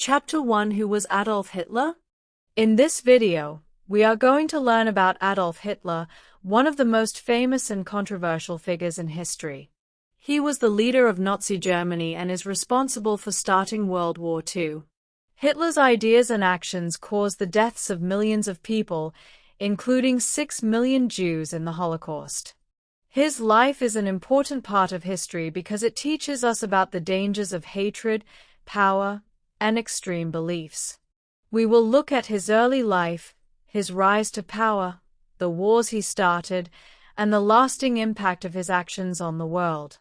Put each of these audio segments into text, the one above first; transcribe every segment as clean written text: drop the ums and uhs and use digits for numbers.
Chapter 1. Who was Adolf Hitler? In this video, we are going to learn about Adolf Hitler, one of the most famous and controversial figures in history. He was the leader of Nazi Germany and is responsible for starting World War II. Hitler's ideas and actions caused the deaths of millions of people, including 6 million Jews in the Holocaust. His life is an important part of history because it teaches us about the dangers of hatred, power, and extreme beliefs. We will look at his early life, his rise to power, the wars he started, and the lasting impact of his actions on the world.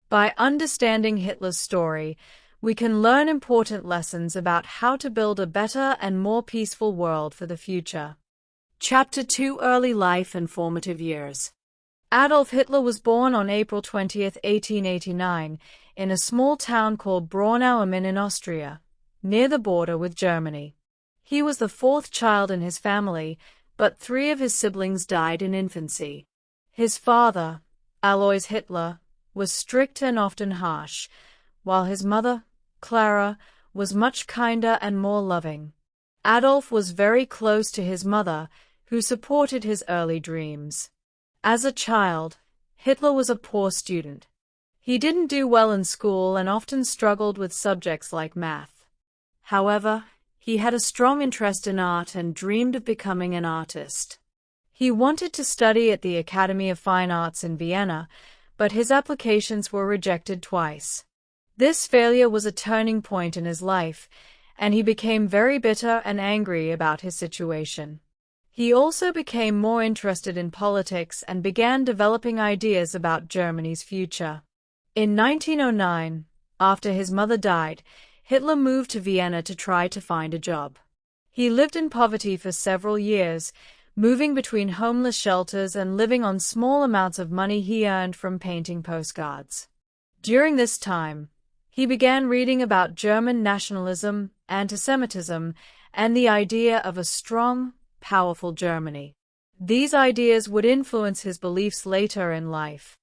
By understanding Hitler's story, we can learn important lessons about how to build a better and more peaceful world for the future. Chapter 2. Early life and formative years. Adolf Hitler was born on April 20, 1889, in a small town called Braunau am Inn in Austria, near the border with Germany. He was the fourth child in his family, but 3 of his siblings died in infancy. His father, Alois Hitler, was strict and often harsh, while his mother, Clara, was much kinder and more loving. Adolf was very close to his mother, who supported his early dreams. As a child, Hitler was a poor student. He didn't do well in school and often struggled with subjects like math. However, he had a strong interest in art and dreamed of becoming an artist. He wanted to study at the Academy of Fine Arts in Vienna, but his applications were rejected twice. This failure was a turning point in his life, and he became very bitter and angry about his situation. He also became more interested in politics and began developing ideas about Germany's future. In 1909, after his mother died, Hitler moved to Vienna to try to find a job. He lived in poverty for several years, moving between homeless shelters and living on small amounts of money he earned from painting postcards. During this time, he began reading about German nationalism, anti-Semitism, and the idea of a strong, powerful Germany. These ideas would influence his beliefs later in life.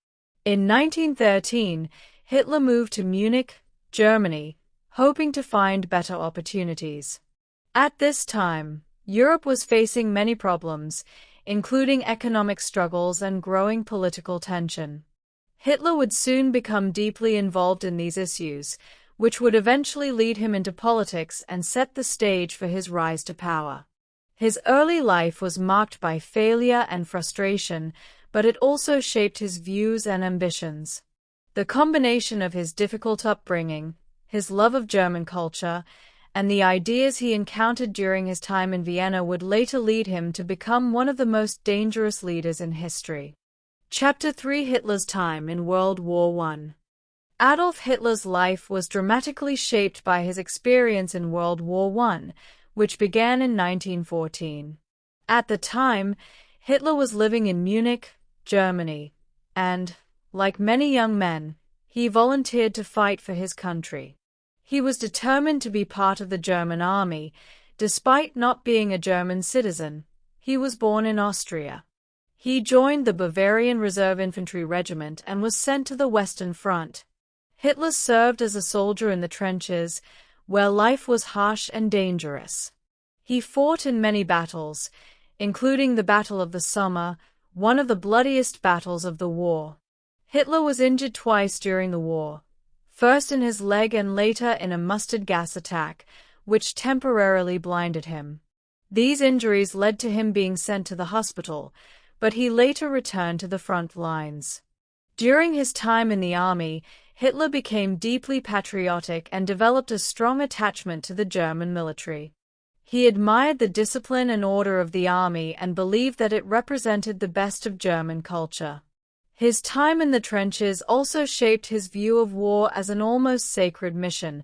In 1913, Hitler moved to Munich, Germany, hoping to find better opportunities. At this time, Europe was facing many problems, including economic struggles and growing political tension. Hitler would soon become deeply involved in these issues, which would eventually lead him into politics and set the stage for his rise to power. His early life was marked by failure and frustration, but it also shaped his views and ambitions. The combination of his difficult upbringing, his love of German culture, and the ideas he encountered during his time in Vienna would later lead him to become one of the most dangerous leaders in history. Chapter 3. Hitler's time in World War I. Adolf Hitler's life was dramatically shaped by his experience in World War I, which began in 1914. At the time, Hitler was living in Munich, Germany, and, like many young men, he volunteered to fight for his country. He was determined to be part of the German army, despite not being a German citizen. He was born in Austria. He joined the Bavarian Reserve Infantry Regiment and was sent to the Western Front. Hitler served as a soldier in the trenches, where life was harsh and dangerous. He fought in many battles, including the Battle of the Somme, one of the bloodiest battles of the war. Hitler was injured twice during the war, first in his leg and later in a mustard gas attack, which temporarily blinded him. These injuries led to him being sent to the hospital, but he later returned to the front lines. During his time in the army, Hitler became deeply patriotic and developed a strong attachment to the German military. He admired the discipline and order of the army and believed that it represented the best of German culture. His time in the trenches also shaped his view of war as an almost sacred mission,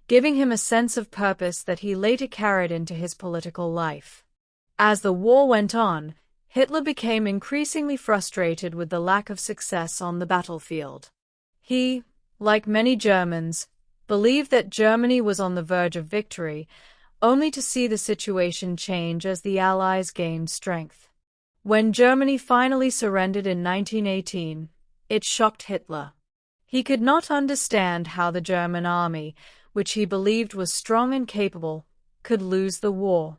giving him a sense of purpose that he later carried into his political life. As the war went on, Hitler became increasingly frustrated with the lack of success on the battlefield. He, like many Germans, believed that Germany was on the verge of victory, only to see the situation change as the Allies gained strength. When Germany finally surrendered in 1918, it shocked Hitler. He could not understand how the German army, which he believed was strong and capable, could lose the war.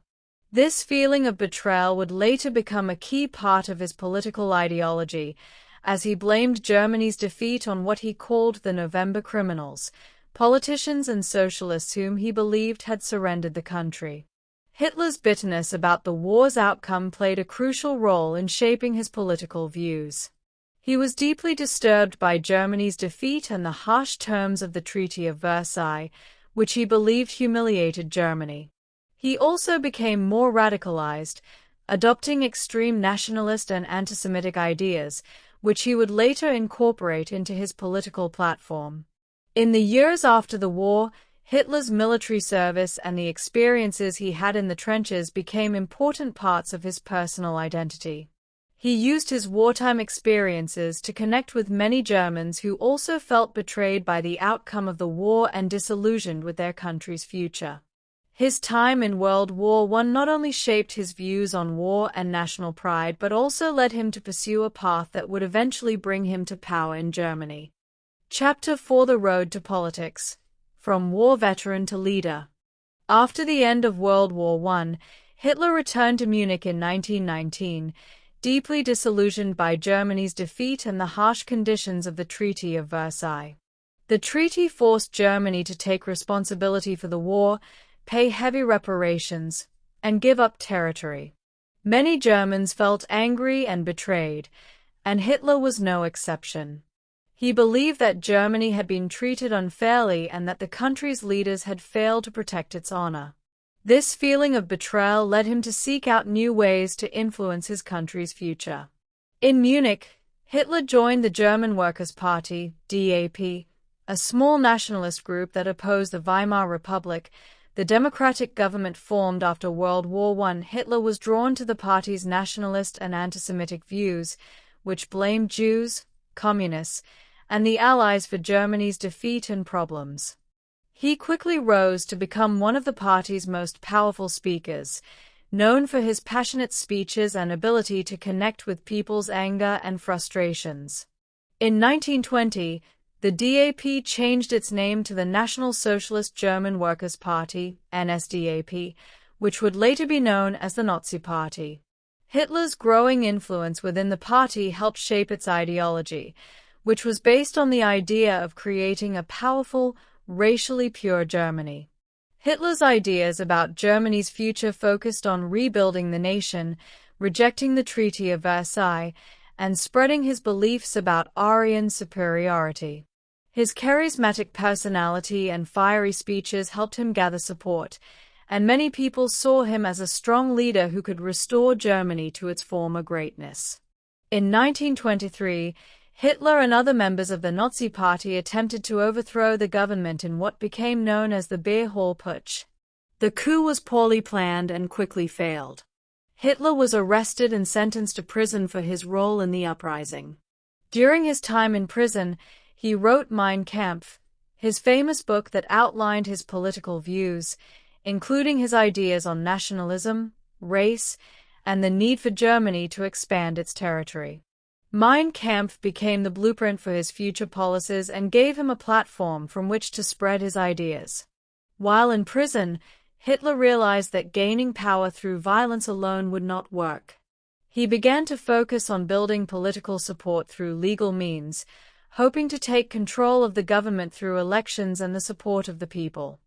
This feeling of betrayal would later become a key part of his political ideology, as he blamed Germany's defeat on what he called the November criminals, politicians and socialists whom he believed had surrendered the country. Hitler's bitterness about the war's outcome played a crucial role in shaping his political views. He was deeply disturbed by Germany's defeat and the harsh terms of the Treaty of Versailles, which he believed humiliated Germany. He also became more radicalized, adopting extreme nationalist and anti-Semitic ideas, which he would later incorporate into his political platform. In the years after the war, Hitler's military service and the experiences he had in the trenches became important parts of his personal identity. He used his wartime experiences to connect with many Germans who also felt betrayed by the outcome of the war and disillusioned with their country's future. His time in World War I not only shaped his views on war and national pride but also led him to pursue a path that would eventually bring him to power in Germany. Chapter 4: The Road to Politics. From war veteran to leader. After the end of World War I, Hitler returned to Munich in 1919, deeply disillusioned by Germany's defeat and the harsh conditions of the Treaty of Versailles. The treaty forced Germany to take responsibility for the war, pay heavy reparations, and give up territory. Many Germans felt angry and betrayed, and Hitler was no exception. He believed that Germany had been treated unfairly and that the country's leaders had failed to protect its honor. This feeling of betrayal led him to seek out new ways to influence his country's future. In Munich, Hitler joined the German Workers' Party, DAP, a small nationalist group that opposed the Weimar Republic, the democratic government formed after World War I. Hitler was drawn to the party's nationalist and anti-Semitic views, which blamed Jews, communists, and the Allies for Germany's defeat and problems. He quickly rose to become one of the party's most powerful speakers, known for his passionate speeches and ability to connect with people's anger and frustrations. In 1920, the DAP changed its name to the National Socialist German Workers' Party, NSDAP, which would later be known as the Nazi Party. Hitler's growing influence within the party helped shape its ideology, which was based on the idea of creating a powerful, racially pure Germany. Hitler's ideas about Germany's future focused on rebuilding the nation, rejecting the Treaty of Versailles, and spreading his beliefs about Aryan superiority. His charismatic personality and fiery speeches helped him gather support, and many people saw him as a strong leader who could restore Germany to its former greatness. In 1923, Hitler and other members of the Nazi Party attempted to overthrow the government in what became known as the Beer Hall Putsch. The coup was poorly planned and quickly failed. Hitler was arrested and sentenced to prison for his role in the uprising. During his time in prison, he wrote Mein Kampf, his famous book that outlined his political views, including his ideas on nationalism, race, and the need for Germany to expand its territory. Mein Kampf became the blueprint for his future policies and gave him a platform from which to spread his ideas. While in prison, Hitler realized that gaining power through violence alone would not work. He began to focus on building political support through legal means, hoping to take control of the government through elections and the support of the people.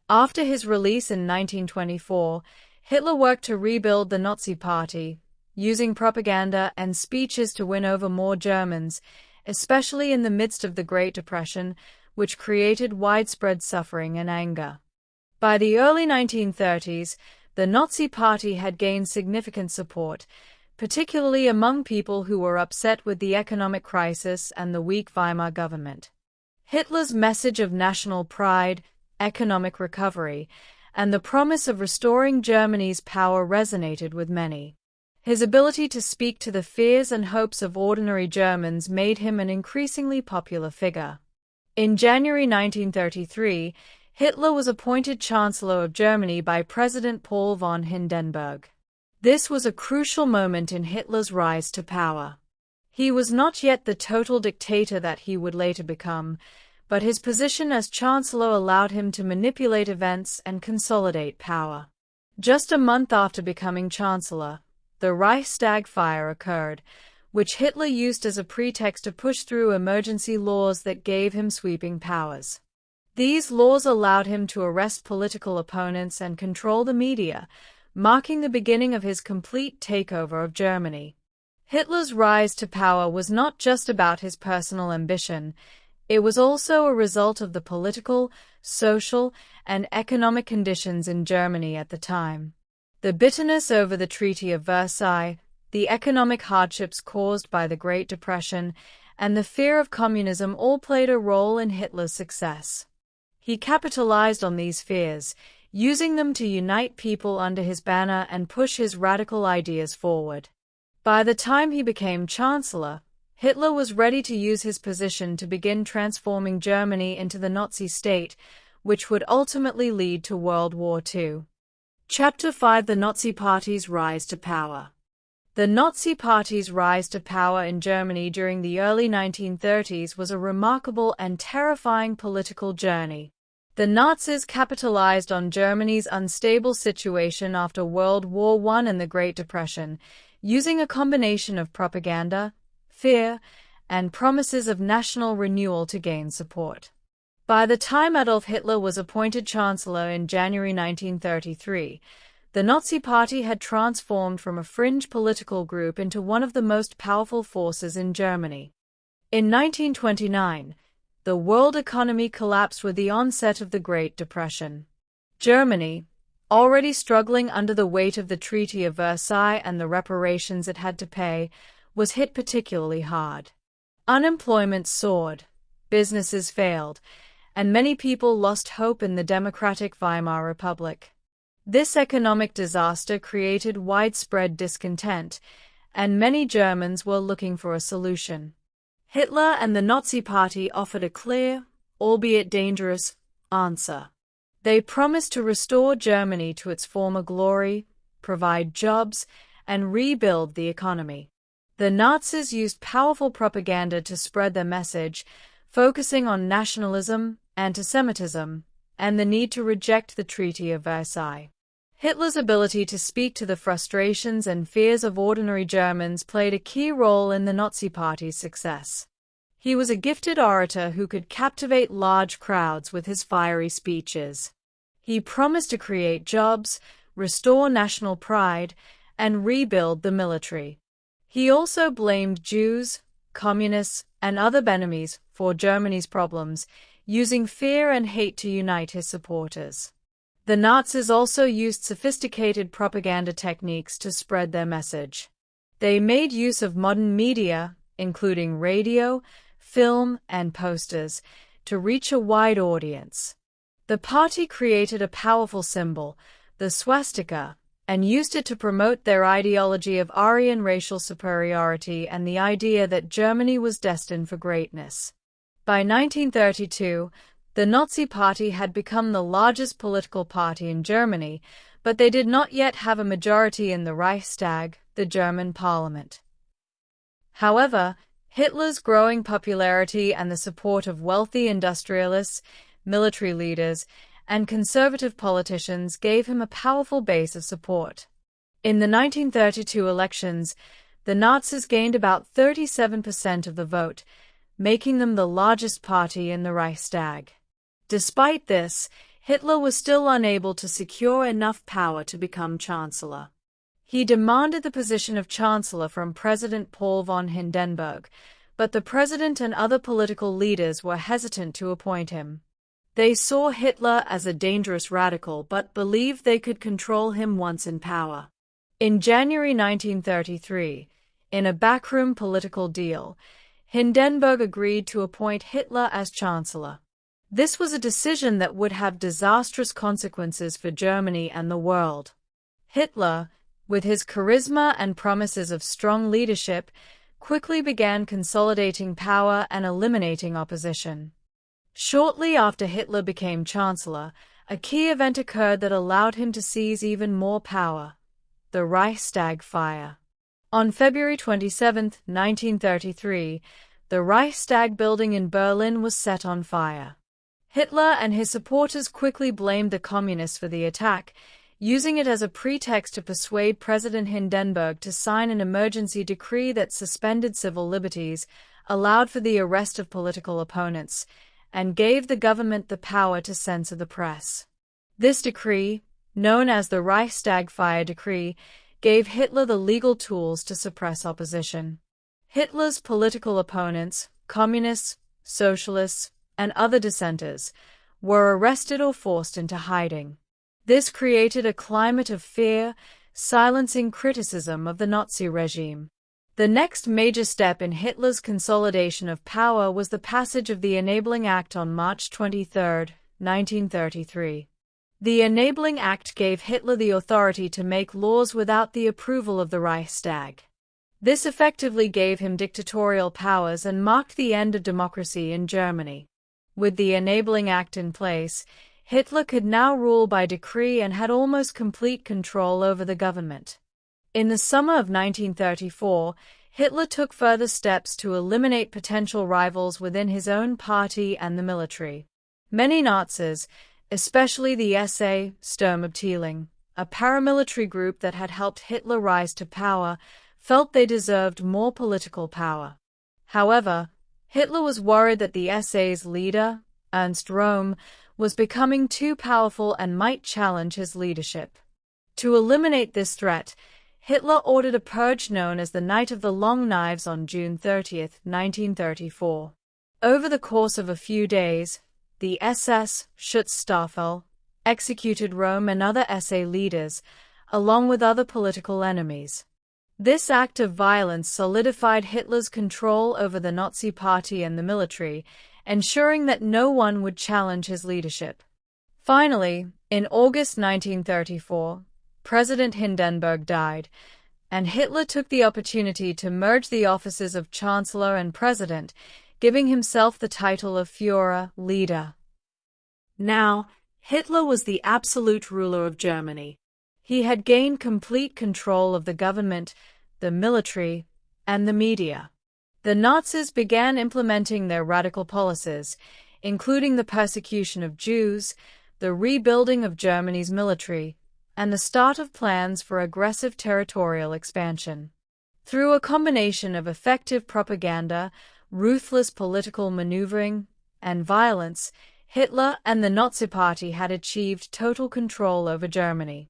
After his release in 1924, Hitler worked to rebuild the Nazi Party, using propaganda and speeches to win over more Germans, especially in the midst of the Great Depression, which created widespread suffering and anger. By the early 1930s, the Nazi Party had gained significant support, particularly among people who were upset with the economic crisis and the weak Weimar government. Hitler's message of national pride, economic recovery, and the promise of restoring Germany's power resonated with many. His ability to speak to the fears and hopes of ordinary Germans made him an increasingly popular figure. In January 1933, Hitler was appointed Chancellor of Germany by President Paul von Hindenburg. This was a crucial moment in Hitler's rise to power. He was not yet the total dictator that he would later become, but his position as Chancellor allowed him to manipulate events and consolidate power. Just a month after becoming Chancellor, the Reichstag fire occurred, which Hitler used as a pretext to push through emergency laws that gave him sweeping powers. These laws allowed him to arrest political opponents and control the media, marking the beginning of his complete takeover of Germany. Hitler's rise to power was not just about his personal ambition. It was also a result of the political, social, and economic conditions in Germany at the time. The bitterness over the Treaty of Versailles, the economic hardships caused by the Great Depression, and the fear of communism all played a role in Hitler's success. He capitalized on these fears, using them to unite people under his banner and push his radical ideas forward. By the time he became Chancellor, Hitler was ready to use his position to begin transforming Germany into the Nazi state, which would ultimately lead to World War II. Chapter 5: The Nazi Party's Rise to Power. The Nazi Party's rise to power in Germany during the early 1930s was a remarkable and terrifying political journey. The Nazis capitalized on Germany's unstable situation after World War I and the Great Depression, using a combination of propaganda, fear, and promises of national renewal to gain support. By the time Adolf Hitler was appointed Chancellor in January 1933, the Nazi Party had transformed from a fringe political group into one of the most powerful forces in Germany. In 1929, the world economy collapsed with the onset of the Great Depression. Germany, already struggling under the weight of the Treaty of Versailles and the reparations it had to pay, was hit particularly hard. Unemployment soared, businesses failed, and many people lost hope in the democratic Weimar Republic. This economic disaster created widespread discontent, and many Germans were looking for a solution. Hitler and the Nazi Party offered a clear, albeit dangerous, answer. They promised to restore Germany to its former glory, provide jobs, and rebuild the economy. The Nazis used powerful propaganda to spread their message, focusing on nationalism, antisemitism, and the need to reject the Treaty of Versailles. Hitler's ability to speak to the frustrations and fears of ordinary Germans played a key role in the Nazi Party's success. He was a gifted orator who could captivate large crowds with his fiery speeches. He promised to create jobs, restore national pride, and rebuild the military. He also blamed Jews, communists, and other enemies for Germany's problems, using fear and hate to unite his supporters. The Nazis also used sophisticated propaganda techniques to spread their message. They made use of modern media, including radio, film, and posters, to reach a wide audience. The party created a powerful symbol, the swastika, and used it to promote their ideology of Aryan racial superiority and the idea that Germany was destined for greatness. By 1932, the Nazi Party had become the largest political party in Germany, but they did not yet have a majority in the Reichstag, the German parliament. However, Hitler's growing popularity and the support of wealthy industrialists, military leaders, and conservative politicians gave him a powerful base of support. In the 1932 elections, the Nazis gained about 37% of the vote, making them the largest party in the Reichstag. Despite this, Hitler was still unable to secure enough power to become Chancellor. He demanded the position of Chancellor from President Paul von Hindenburg, but the president and other political leaders were hesitant to appoint him. They saw Hitler as a dangerous radical but believed they could control him once in power. In January 1933, in a backroom political deal, Hindenburg agreed to appoint Hitler as Chancellor. This was a decision that would have disastrous consequences for Germany and the world. Hitler, with his charisma and promises of strong leadership, quickly began consolidating power and eliminating opposition. Shortly after Hitler became Chancellor, a key event occurred that allowed him to seize even more power: the Reichstag fire. On February 27, 1933, the Reichstag building in Berlin was set on fire. Hitler and his supporters quickly blamed the communists for the attack, using it as a pretext to persuade President Hindenburg to sign an emergency decree that suspended civil liberties, allowed for the arrest of political opponents, and gave the government the power to censor the press. This decree, known as the Reichstag Fire Decree, gave Hitler the legal tools to suppress opposition. Hitler's political opponents, communists, socialists, and other dissenters, were arrested or forced into hiding. This created a climate of fear, silencing criticism of the Nazi regime. The next major step in Hitler's consolidation of power was the passage of the Enabling Act on March 23, 1933. The Enabling Act gave Hitler the authority to make laws without the approval of the Reichstag. This effectively gave him dictatorial powers and marked the end of democracy in Germany. With the Enabling Act in place, Hitler could now rule by decree and had almost complete control over the government. In the summer of 1934, Hitler took further steps to eliminate potential rivals within his own party and the military. Many Nazis, especially the SA Sturmabteilung, a paramilitary group that had helped Hitler rise to power, felt they deserved more political power. However, Hitler was worried that the SA's leader, Ernst Röhm, was becoming too powerful and might challenge his leadership. To eliminate this threat, Hitler ordered a purge known as the Night of the Long Knives on June 30, 1934. Over the course of a few days, the SS Schutzstaffel executed Röhm and other SA leaders, along with other political enemies. This act of violence solidified Hitler's control over the Nazi Party and the military, ensuring that no one would challenge his leadership. Finally, in August 1934, President Hindenburg died, and Hitler took the opportunity to merge the offices of Chancellor and President, giving himself the title of Führer, leader. Now, Hitler was the absolute ruler of Germany. He had gained complete control of the government, the military, and the media. The Nazis began implementing their radical policies, including the persecution of Jews, the rebuilding of Germany's military, and the start of plans for aggressive territorial expansion. Through a combination of effective propaganda, ruthless political maneuvering, and violence, Hitler and the Nazi Party had achieved total control over Germany.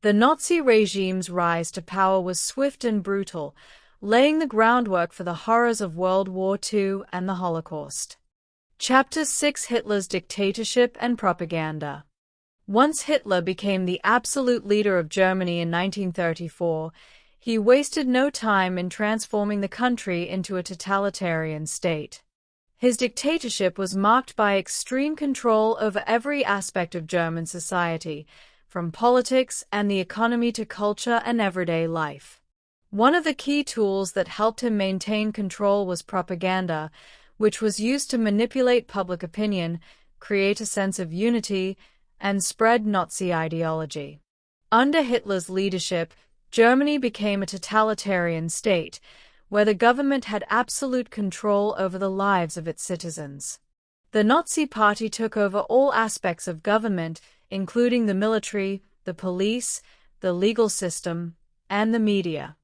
The Nazi regime's rise to power was swift and brutal, laying the groundwork for the horrors of World War II and the Holocaust. Chapter 6: Hitler's Dictatorship and Propaganda. Once Hitler became the absolute leader of Germany in 1934, he wasted no time in transforming the country into a totalitarian state. His dictatorship was marked by extreme control over every aspect of German society, from politics and the economy to culture and everyday life. One of the key tools that helped him maintain control was propaganda, which was used to manipulate public opinion, create a sense of unity, and spread Nazi ideology. Under Hitler's leadership, Germany became a totalitarian state, where the government had absolute control over the lives of its citizens. The Nazi Party took over all aspects of government, including the military, the police, the legal system, and the media.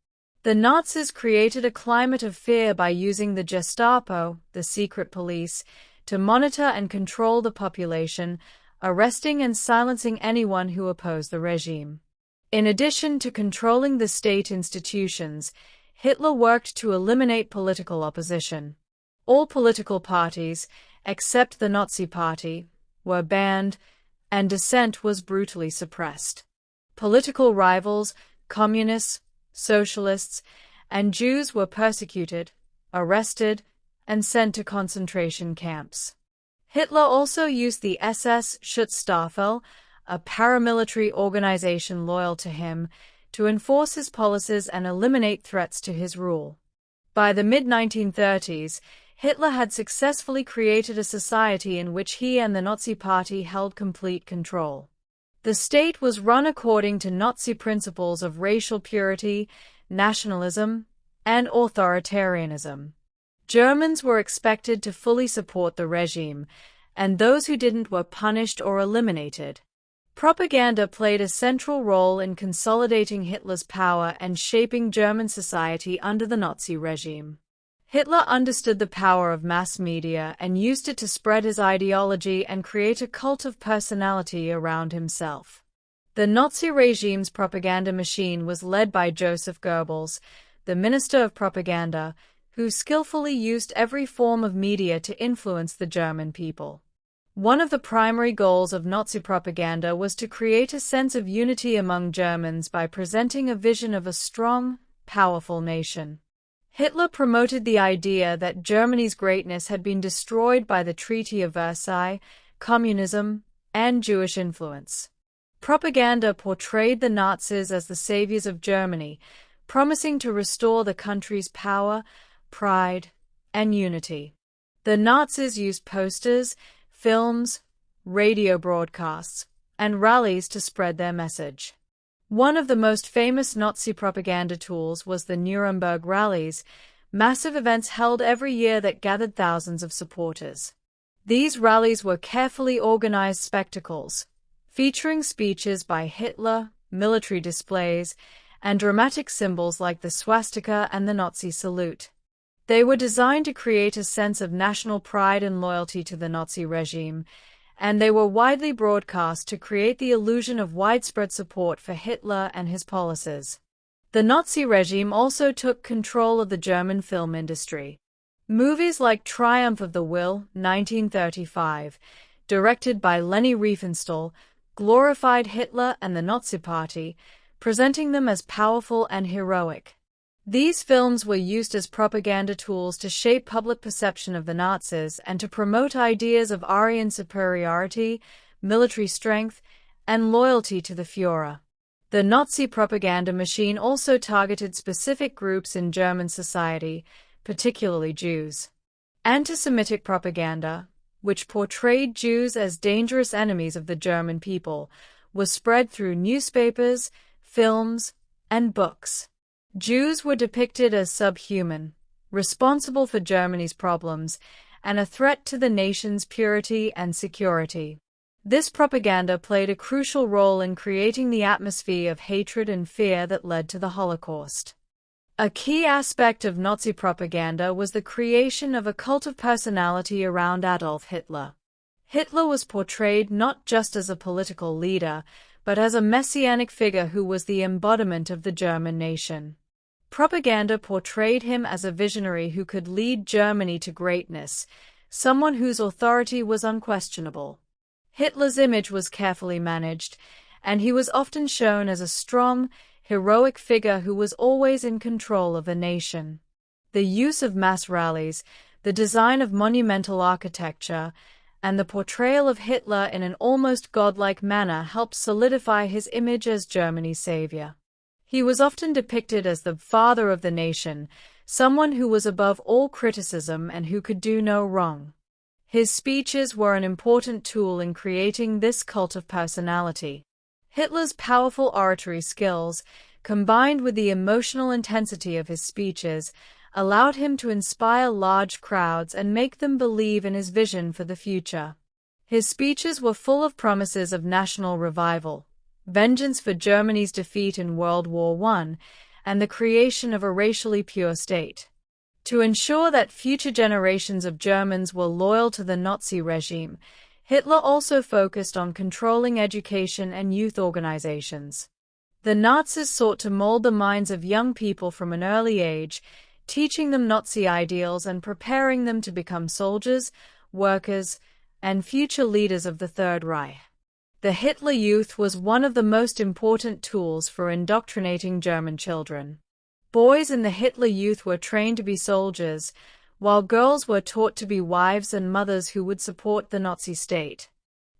The Nazis created a climate of fear by using the Gestapo, the secret police, to monitor and control the population, arresting and silencing anyone who opposed the regime. In addition to controlling the state institutions, Hitler worked to eliminate political opposition. All political parties, except the Nazi Party, were banned, and dissent was brutally suppressed. Political rivals, communists, socialists, and Jews were persecuted, arrested, and sent to concentration camps. Hitler also used the SS Schutzstaffel, a paramilitary organization loyal to him, to enforce his policies and eliminate threats to his rule. By the mid-1930s, Hitler had successfully created a society in which he and the Nazi Party held complete control. The state was run according to Nazi principles of racial purity, nationalism, and authoritarianism. Germans were expected to fully support the regime, and those who didn't were punished or eliminated. Propaganda played a central role in consolidating Hitler's power and shaping German society under the Nazi regime. Hitler understood the power of mass media and used it to spread his ideology and create a cult of personality around himself. The Nazi regime's propaganda machine was led by Joseph Goebbels, the Minister of Propaganda, who skillfully used every form of media to influence the German people. One of the primary goals of Nazi propaganda was to create a sense of unity among Germans by presenting a vision of a strong, powerful nation. Hitler promoted the idea that Germany's greatness had been destroyed by the Treaty of Versailles, communism, and Jewish influence. Propaganda portrayed the Nazis as the saviors of Germany, promising to restore the country's power, pride, and unity. The Nazis used posters, films, radio broadcasts, and rallies to spread their message. One of the most famous Nazi propaganda tools was the Nuremberg rallies, massive events held every year that gathered thousands of supporters. These rallies were carefully organized spectacles, featuring speeches by Hitler, military displays, and dramatic symbols like the swastika and the Nazi salute. They were designed to create a sense of national pride and loyalty to the Nazi regime, and they were widely broadcast to create the illusion of widespread support for Hitler and his policies. The Nazi regime also took control of the German film industry. Movies like Triumph of the Will, 1935, directed by Leni Riefenstahl, glorified Hitler and the Nazi Party, presenting them as powerful and heroic. These films were used as propaganda tools to shape public perception of the Nazis and to promote ideas of Aryan superiority, military strength, and loyalty to the Führer. The Nazi propaganda machine also targeted specific groups in German society, particularly Jews. Anti-Semitic propaganda, which portrayed Jews as dangerous enemies of the German people, was spread through newspapers, films, and books. Jews were depicted as subhuman, responsible for Germany's problems, and a threat to the nation's purity and security. This propaganda played a crucial role in creating the atmosphere of hatred and fear that led to the Holocaust. A key aspect of Nazi propaganda was the creation of a cult of personality around Adolf Hitler. Hitler was portrayed not just as a political leader, but as a messianic figure who was the embodiment of the German nation. Propaganda portrayed him as a visionary who could lead Germany to greatness, someone whose authority was unquestionable. Hitler's image was carefully managed, and he was often shown as a strong, heroic figure who was always in control of the nation. The use of mass rallies, the design of monumental architecture, and the portrayal of Hitler in an almost godlike manner helped solidify his image as Germany's savior. He was often depicted as the father of the nation, someone who was above all criticism and who could do no wrong. His speeches were an important tool in creating this cult of personality. Hitler's powerful oratory skills, combined with the emotional intensity of his speeches, allowed him to inspire large crowds and make them believe in his vision for the future. His speeches were full of promises of national revival, vengeance for Germany's defeat in World War I, and the creation of a racially pure state. To ensure that future generations of Germans were loyal to the Nazi regime, Hitler also focused on controlling education and youth organizations. The Nazis sought to mold the minds of young people from an early age, teaching them Nazi ideals and preparing them to become soldiers, workers, and future leaders of the Third Reich. The Hitler Youth was one of the most important tools for indoctrinating German children. Boys in the Hitler Youth were trained to be soldiers, while girls were taught to be wives and mothers who would support the Nazi state.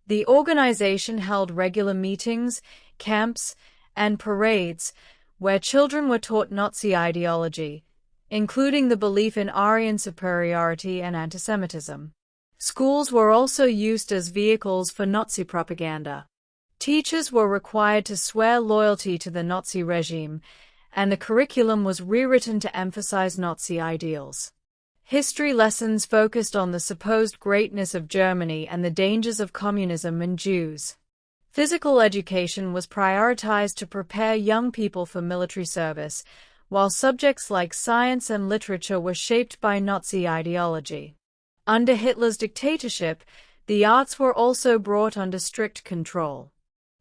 The organization held regular meetings, camps, and parades, where children were taught Nazi ideology, including the belief in Aryan superiority and antisemitism. Schools were also used as vehicles for Nazi propaganda. Teachers were required to swear loyalty to the Nazi regime, and the curriculum was rewritten to emphasize Nazi ideals. History lessons focused on the supposed greatness of Germany and the dangers of communism and Jews. Physical education was prioritized to prepare young people for military service, while subjects like science and literature were shaped by Nazi ideology. Under Hitler's dictatorship, the arts were also brought under strict control.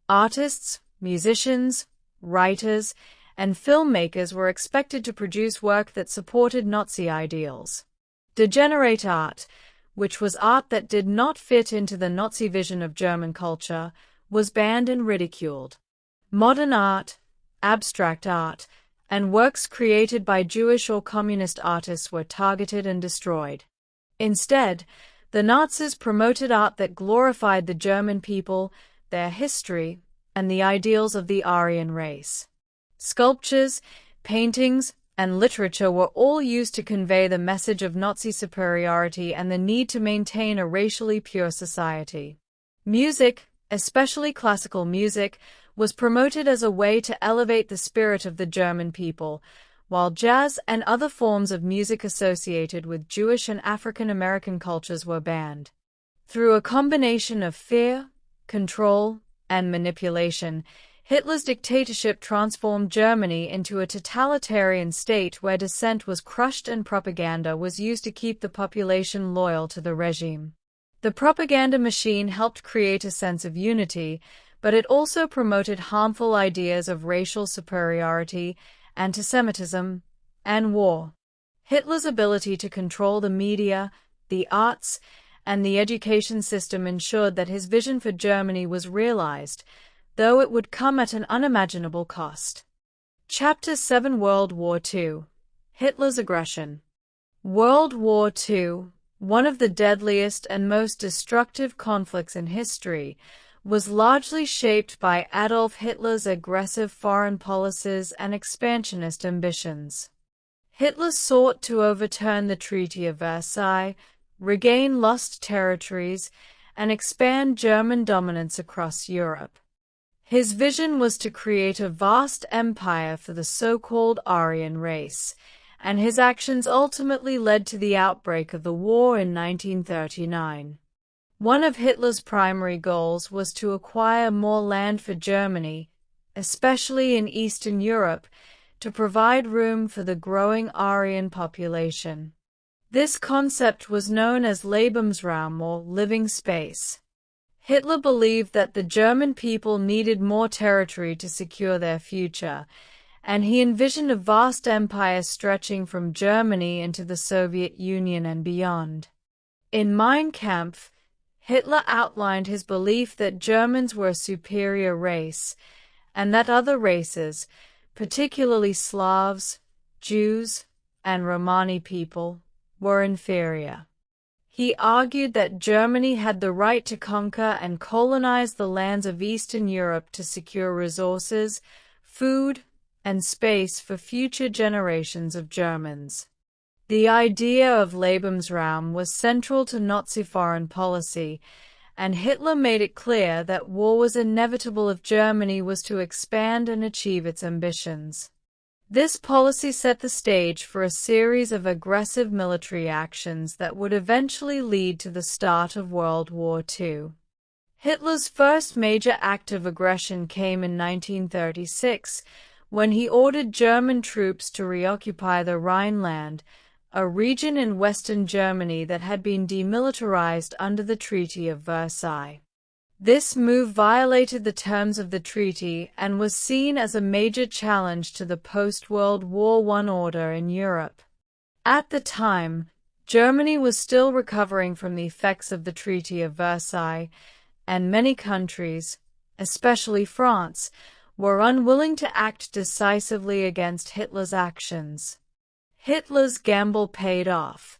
Artists, musicians, writers, and filmmakers were expected to produce work that supported Nazi ideals. Degenerate art, which was art that did not fit into the Nazi vision of German culture, was banned and ridiculed. Modern art, abstract art, and works created by Jewish or communist artists were targeted and destroyed. Instead, the Nazis promoted art that glorified the German people, their history, and the ideals of the Aryan race. Sculptures, paintings, and literature were all used to convey the message of Nazi superiority and the need to maintain a racially pure society. Music, especially classical music, was promoted as a way to elevate the spirit of the German people, while jazz and other forms of music associated with Jewish and African American cultures were banned. Through a combination of fear, control, and manipulation, Hitler's dictatorship transformed Germany into a totalitarian state where dissent was crushed and propaganda was used to keep the population loyal to the regime. The propaganda machine helped create a sense of unity, but it also promoted harmful ideas of racial superiority, antisemitism, and war. Hitler's ability to control the media, the arts, and the education system ensured that his vision for Germany was realized, though it would come at an unimaginable cost. Chapter 7 World War II. Hitler's aggression. World War II, one of the deadliest and most destructive conflicts in history, was largely shaped by Adolf Hitler's aggressive foreign policies and expansionist ambitions. Hitler sought to overturn the Treaty of Versailles, regain lost territories, and expand German dominance across Europe. His vision was to create a vast empire for the so-called Aryan race, and his actions ultimately led to the outbreak of the war in 1939. One of Hitler's primary goals was to acquire more land for Germany, especially in Eastern Europe, to provide room for the growing Aryan population. This concept was known as Lebensraum or living space. Hitler believed that the German people needed more territory to secure their future, and he envisioned a vast empire stretching from Germany into the Soviet Union and beyond. In Mein Kampf, Hitler outlined his belief that Germans were a superior race, and that other races, particularly Slavs, Jews, and Romani people, were inferior. He argued that Germany had the right to conquer and colonize the lands of Eastern Europe to secure resources, food, and space for future generations of Germans. The idea of Lebensraum was central to Nazi foreign policy, and Hitler made it clear that war was inevitable if Germany was to expand and achieve its ambitions. This policy set the stage for a series of aggressive military actions that would eventually lead to the start of World War II. Hitler's first major act of aggression came in 1936, when he ordered German troops to reoccupy the Rhineland, a region in western Germany that had been demilitarized under the Treaty of Versailles. This move violated the terms of the treaty and was seen as a major challenge to the post-World War I order in Europe. At the time, Germany was still recovering from the effects of the Treaty of Versailles, and many countries, especially France, were unwilling to act decisively against Hitler's actions. Hitler's gamble paid off.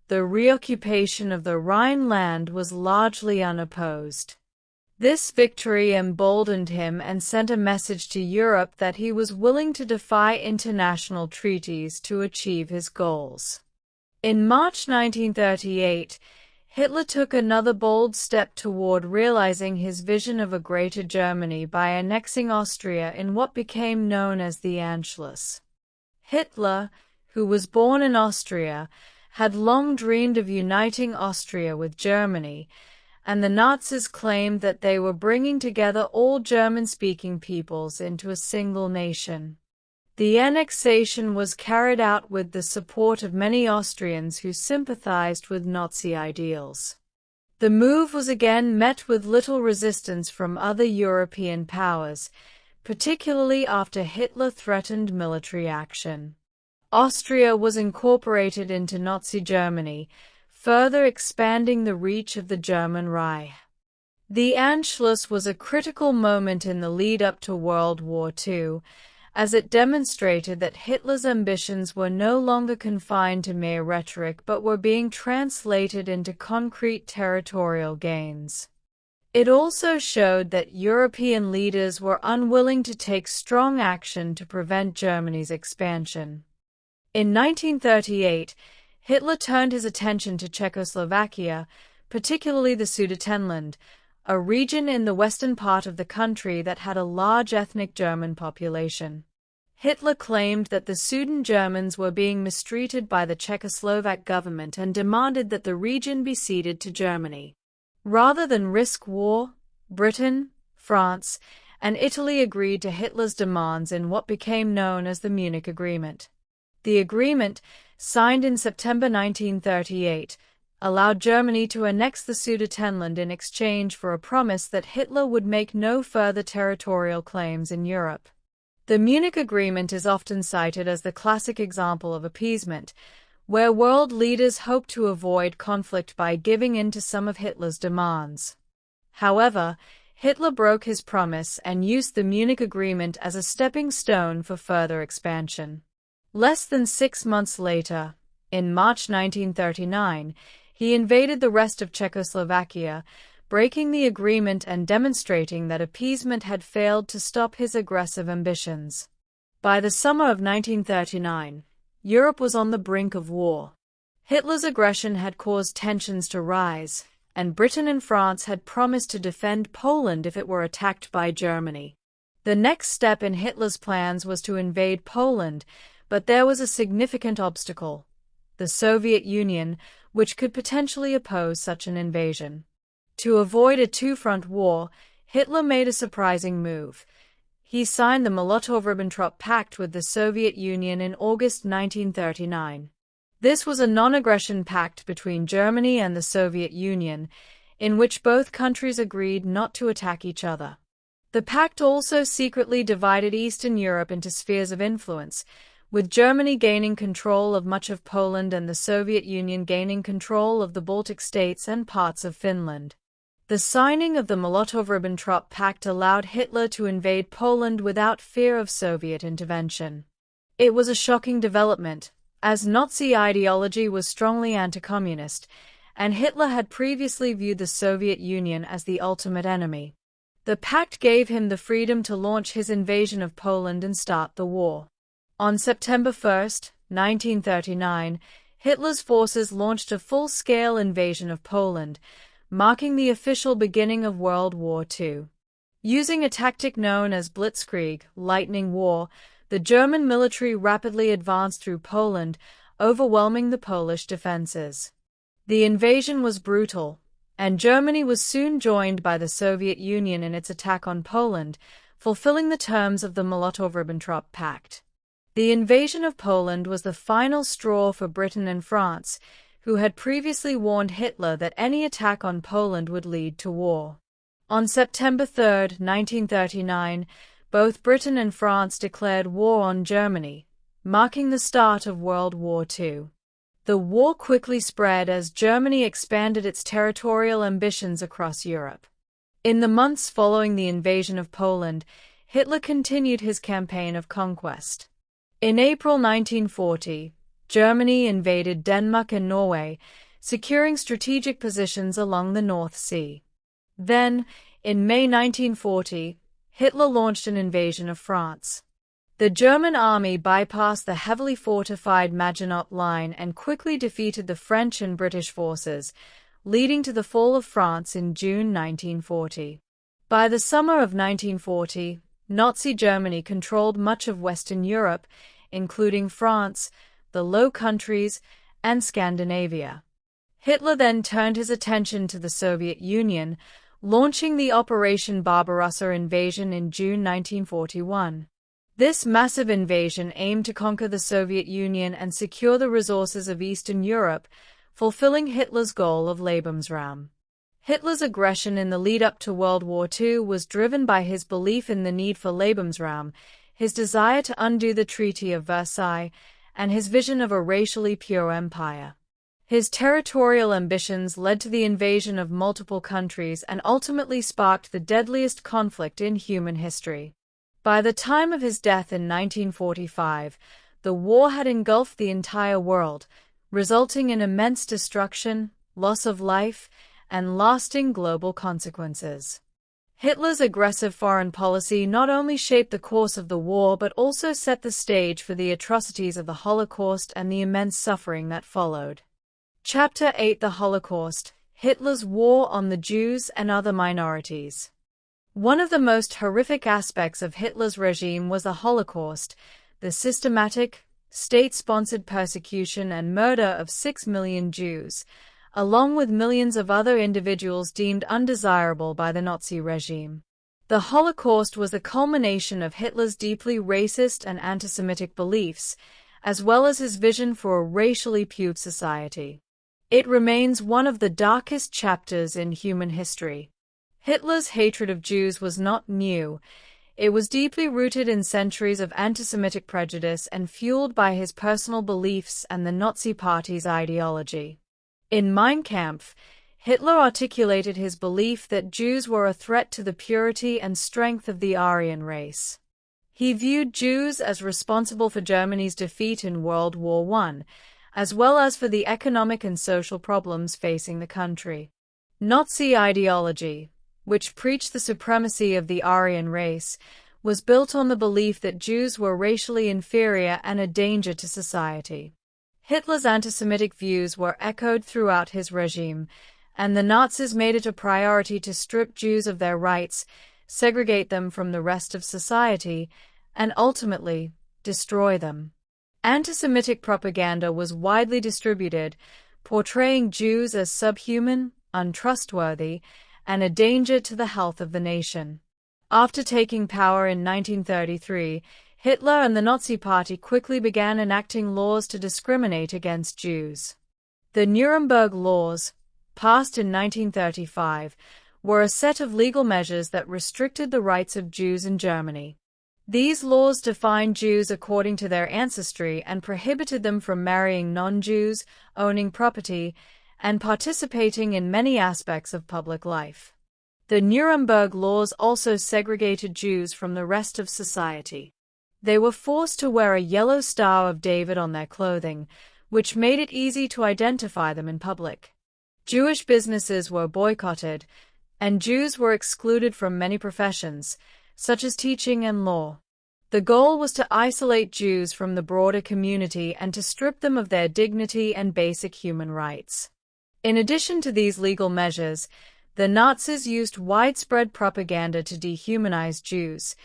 The reoccupation of the Rhineland was largely unopposed. This victory emboldened him and sent a message to Europe that he was willing to defy international treaties to achieve his goals. In March 1938, Hitler took another bold step toward realizing his vision of a Greater Germany by annexing Austria in what became known as the Anschluss. Hitler, who was born in Austria, had long dreamed of uniting Austria with Germany, and the Nazis claimed that they were bringing together all German-speaking peoples into a single nation. The annexation was carried out with the support of many Austrians who sympathized with Nazi ideals. The move was again met with little resistance from other European powers, particularly after Hitler threatened military action. Austria was incorporated into Nazi Germany, further expanding the reach of the German Reich. The Anschluss was a critical moment in the lead-up to World War II, as it demonstrated that Hitler's ambitions were no longer confined to mere rhetoric but were being translated into concrete territorial gains. It also showed that European leaders were unwilling to take strong action to prevent Germany's expansion. In 1938, Hitler turned his attention to Czechoslovakia, particularly the Sudetenland, a region in the western part of the country that had a large ethnic German population. Hitler claimed that the Sudeten Germans were being mistreated by the Czechoslovak government and demanded that the region be ceded to Germany. Rather than risk war, Britain, France, and Italy agreed to Hitler's demands in what became known as the Munich Agreement. The agreement, signed in September 1938, allowed Germany to annex the Sudetenland in exchange for a promise that Hitler would make no further territorial claims in Europe. The Munich Agreement is often cited as the classic example of appeasement, where world leaders hoped to avoid conflict by giving in to some of Hitler's demands. However, Hitler broke his promise and used the Munich Agreement as a stepping stone for further expansion. Less than 6 months later, in March 1939, he invaded the rest of Czechoslovakia, breaking the agreement and demonstrating that appeasement had failed to stop his aggressive ambitions. By the summer of 1939, Europe was on the brink of war. Hitler's aggression had caused tensions to rise, and Britain and France had promised to defend Poland if it were attacked by Germany. The next step in Hitler's plans was to invade Poland, but there was a significant obstacle: the Soviet Union, which could potentially oppose such an invasion. To avoid a two-front war, Hitler made a surprising move. He signed the Molotov-Ribbentrop Pact with the Soviet Union in August 1939. This was a non-aggression pact between Germany and the Soviet Union, in which both countries agreed not to attack each other. The pact also secretly divided Eastern Europe into spheres of influence, with Germany gaining control of much of Poland and the Soviet Union gaining control of the Baltic states and parts of Finland. The signing of the Molotov-Ribbentrop Pact allowed Hitler to invade Poland without fear of Soviet intervention. It was a shocking development, as Nazi ideology was strongly anti-communist, and Hitler had previously viewed the Soviet Union as the ultimate enemy. The pact gave him the freedom to launch his invasion of Poland and start the war. On September 1, 1939, Hitler's forces launched a full-scale invasion of Poland, marking the official beginning of World War II. Using a tactic known as Blitzkrieg, lightning war, the German military rapidly advanced through Poland, overwhelming the Polish defenses. The invasion was brutal, and Germany was soon joined by the Soviet Union in its attack on Poland, fulfilling the terms of the Molotov-Ribbentrop Pact. The invasion of Poland was the final straw for Britain and France, who had previously warned Hitler that any attack on Poland would lead to war. On September 3, 1939, both Britain and France declared war on Germany, marking the start of World War II. The war quickly spread as Germany expanded its territorial ambitions across Europe. In the months following the invasion of Poland, Hitler continued his campaign of conquest. In April 1940, Germany invaded Denmark and Norway, securing strategic positions along the North Sea. Then, in May 1940, Hitler launched an invasion of France. The German army bypassed the heavily fortified Maginot Line and quickly defeated the French and British forces, leading to the fall of France in June 1940. By the summer of 1940, Nazi Germany controlled much of Western Europe, including France, the Low Countries, and Scandinavia. Hitler then turned his attention to the Soviet Union, launching the Operation Barbarossa invasion in June 1941. This massive invasion aimed to conquer the Soviet Union and secure the resources of Eastern Europe, fulfilling Hitler's goal of Lebensraum. Hitler's aggression in the lead-up to World War II was driven by his belief in the need for Lebensraum, his desire to undo the Treaty of Versailles, and his vision of a racially pure empire. His territorial ambitions led to the invasion of multiple countries and ultimately sparked the deadliest conflict in human history. By the time of his death in 1945, the war had engulfed the entire world, resulting in immense destruction, loss of life, and lasting global consequences. Hitler's aggressive foreign policy not only shaped the course of the war but also set the stage for the atrocities of the Holocaust and the immense suffering that followed. Chapter 8: The Holocaust, Hitler's War on the Jews and Other Minorities. One of the most horrific aspects of Hitler's regime was the Holocaust, the systematic, state-sponsored persecution and murder of 6 million Jews, along with millions of other individuals deemed undesirable by the Nazi regime. The Holocaust was the culmination of Hitler's deeply racist and anti-Semitic beliefs, as well as his vision for a racially pure society. It remains one of the darkest chapters in human history. Hitler's hatred of Jews was not new. It was deeply rooted in centuries of anti-Semitic prejudice and fueled by his personal beliefs and the Nazi Party's ideology. In Mein Kampf, Hitler articulated his belief that Jews were a threat to the purity and strength of the Aryan race. He viewed Jews as responsible for Germany's defeat in World War I, as well as for the economic and social problems facing the country. Nazi ideology, which preached the supremacy of the Aryan race, was built on the belief that Jews were racially inferior and a danger to society. Hitler's anti-Semitic views were echoed throughout his regime, and the Nazis made it a priority to strip Jews of their rights, segregate them from the rest of society, and ultimately, destroy them. Anti-Semitic propaganda was widely distributed, portraying Jews as subhuman, untrustworthy, and a danger to the health of the nation. After taking power in 1933, Hitler and the Nazi Party quickly began enacting laws to discriminate against Jews. The Nuremberg Laws, passed in 1935, were a set of legal measures that restricted the rights of Jews in Germany. These laws defined Jews according to their ancestry and prohibited them from marrying non-Jews, owning property, and participating in many aspects of public life. The Nuremberg laws also segregated Jews from the rest of society. They were forced to wear a yellow Star of David on their clothing, which made it easy to identify them in public. Jewish businesses were boycotted, and Jews were excluded from many professions, such as teaching and law. The goal was to isolate Jews from the broader community and to strip them of their dignity and basic human rights. In addition to these legal measures, the Nazis used widespread propaganda to dehumanize Jews,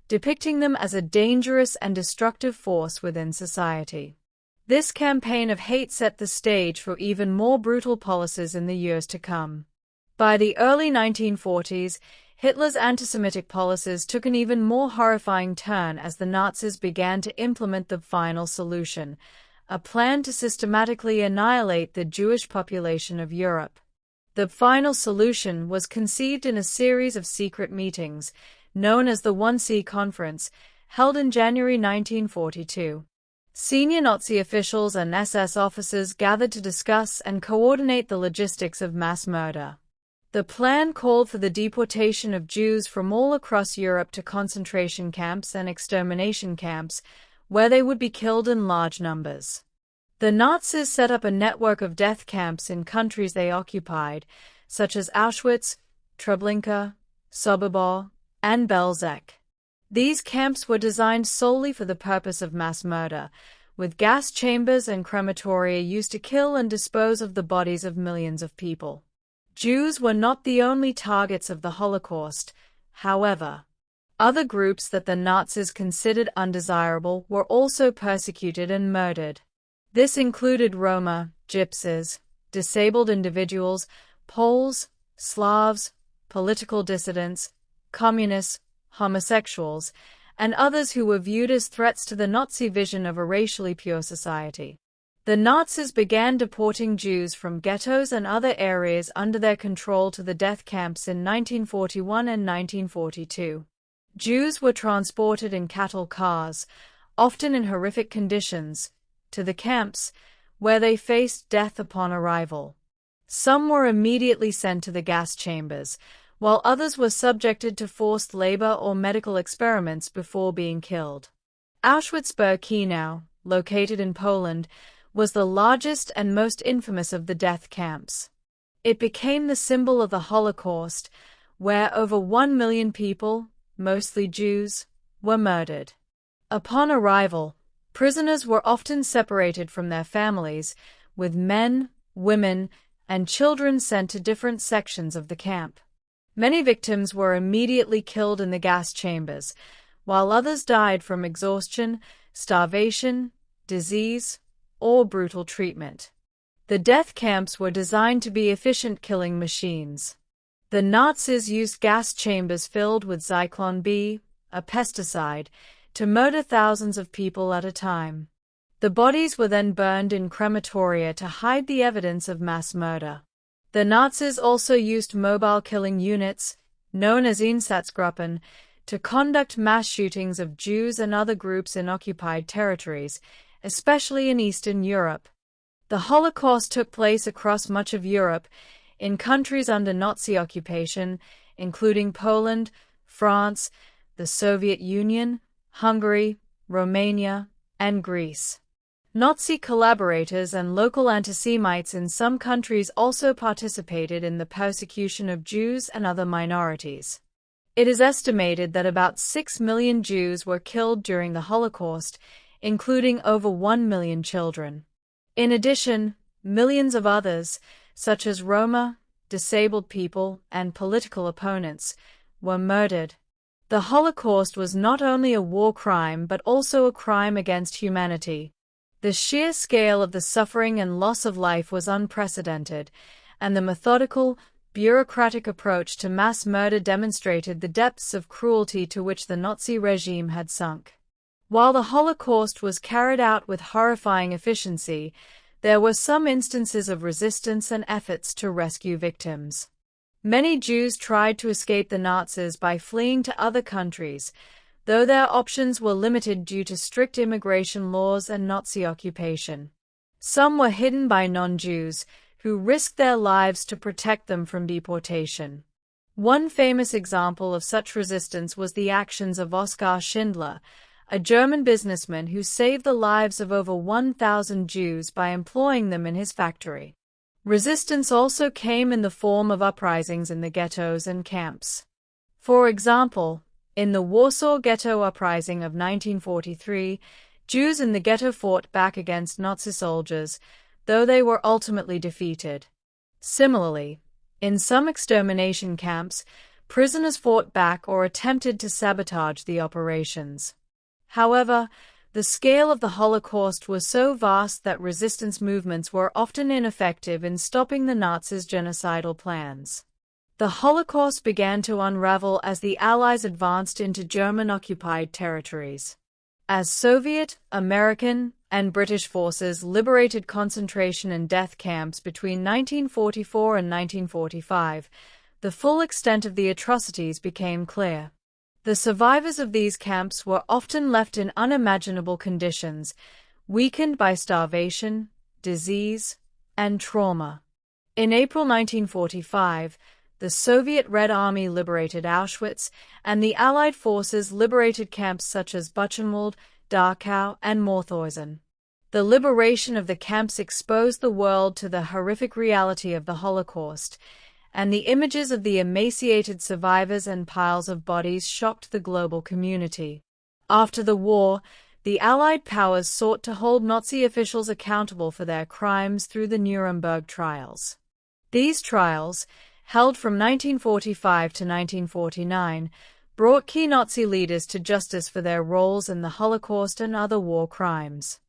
depicting them as a dangerous and destructive force within society. This campaign of hate set the stage for even more brutal policies in the years to come. By the early 1940s, Hitler's anti-Semitic policies took an even more horrifying turn as the Nazis began to implement the Final Solution, a plan to systematically annihilate the Jewish population of Europe. The Final Solution was conceived in a series of secret meetings, known as the 1C Conference, held in January 1942. Senior Nazi officials and SS officers gathered to discuss and coordinate the logistics of mass murder. The plan called for the deportation of Jews from all across Europe to concentration camps and extermination camps, where they would be killed in large numbers. The Nazis set up a network of death camps in countries they occupied, such as Auschwitz, Treblinka, Sobibor, and Belzec. These camps were designed solely for the purpose of mass murder, with gas chambers and crematoria used to kill and dispose of the bodies of millions of people. Jews were not the only targets of the Holocaust, however. Other groups that the Nazis considered undesirable were also persecuted and murdered. This included Roma, Gypsies, disabled individuals, Poles, Slavs, political dissidents, communists, homosexuals, and others who were viewed as threats to the Nazi vision of a racially pure society. The Nazis began deporting Jews from ghettos and other areas under their control to the death camps in 1941 and 1942. Jews were transported in cattle cars, often in horrific conditions, to the camps, where they faced death upon arrival. Some were immediately sent to the gas chambers, while others were subjected to forced labor or medical experiments before being killed. Auschwitz-Birkenau, located in Poland, was the largest and most infamous of the death camps. It became the symbol of the Holocaust, where over 1 million people, mostly Jews, were murdered. Upon arrival, prisoners were often separated from their families, with men, women, and children sent to different sections of the camp. Many victims were immediately killed in the gas chambers, while others died from exhaustion, starvation, disease, or brutal treatment. The death camps were designed to be efficient killing machines. The Nazis used gas chambers filled with Zyklon B, a pesticide, to murder thousands of people at a time. The bodies were then burned in crematoria to hide the evidence of mass murder. The Nazis also used mobile killing units, known as Einsatzgruppen, to conduct mass shootings of Jews and other groups in occupied territories, especially in Eastern Europe. The Holocaust took place across much of Europe, in countries under Nazi occupation, including Poland, France, the Soviet Union, Hungary, Romania, and Greece. Nazi collaborators and local anti-Semites in some countries also participated in the persecution of Jews and other minorities. It is estimated that about 6 million Jews were killed during the Holocaust, including over 1 million children. In addition, millions of others, such as Roma, disabled people, and political opponents, were murdered. The Holocaust was not only a war crime but also a crime against humanity. The sheer scale of the suffering and loss of life was unprecedented, and the methodical, bureaucratic approach to mass murder demonstrated the depths of cruelty to which the Nazi regime had sunk. While the Holocaust was carried out with horrifying efficiency, there were some instances of resistance and efforts to rescue victims. Many Jews tried to escape the Nazis by fleeing to other countries, though their options were limited due to strict immigration laws and Nazi occupation. Some were hidden by non-Jews, who risked their lives to protect them from deportation. One famous example of such resistance was the actions of Oskar Schindler, a German businessman who saved the lives of over 1,000 Jews by employing them in his factory. Resistance also came in the form of uprisings in the ghettos and camps. For example, in the Warsaw Ghetto Uprising of 1943, Jews in the ghetto fought back against Nazi soldiers, though they were ultimately defeated. Similarly, in some extermination camps, prisoners fought back or attempted to sabotage the operations. However, the scale of the Holocaust was so vast that resistance movements were often ineffective in stopping the Nazis' genocidal plans. The Holocaust began to unravel as the Allies advanced into German-occupied territories. As Soviet, American, and British forces liberated concentration and death camps between 1944 and 1945, the full extent of the atrocities became clear. The survivors of these camps were often left in unimaginable conditions, weakened by starvation, disease, and trauma. In April 1945, the Soviet Red Army liberated Auschwitz, and the Allied forces liberated camps such as Buchenwald, Dachau, and Mauthausen. The liberation of the camps exposed the world to the horrific reality of the Holocaust, and the images of the emaciated survivors and piles of bodies shocked the global community. After the war, the Allied powers sought to hold Nazi officials accountable for their crimes through the Nuremberg trials. These trials, held from 1945 to 1949, brought key Nazi leaders to justice for their roles in the Holocaust and other war crimes.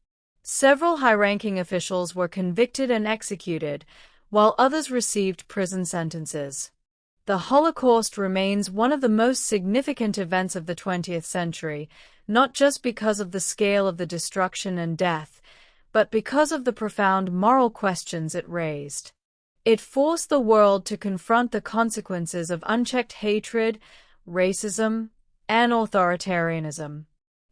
Several high-ranking officials were convicted and executed, while others received prison sentences. The Holocaust remains one of the most significant events of the 20th century, not just because of the scale of the destruction and death, but because of the profound moral questions it raised. It forced the world to confront the consequences of unchecked hatred, racism, and authoritarianism.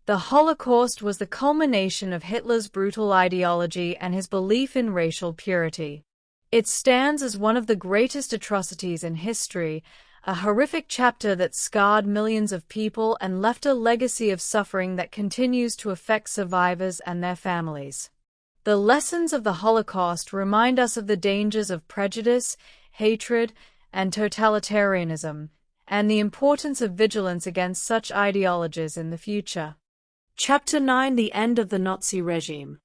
The Holocaust was the culmination of Hitler's brutal ideology and his belief in racial purity. It stands as one of the greatest atrocities in history, a horrific chapter that scarred millions of people and left a legacy of suffering that continues to affect survivors and their families. The lessons of the Holocaust remind us of the dangers of prejudice, hatred, and totalitarianism, and the importance of vigilance against such ideologies in the future. Chapter 9: The End of the Nazi Regime.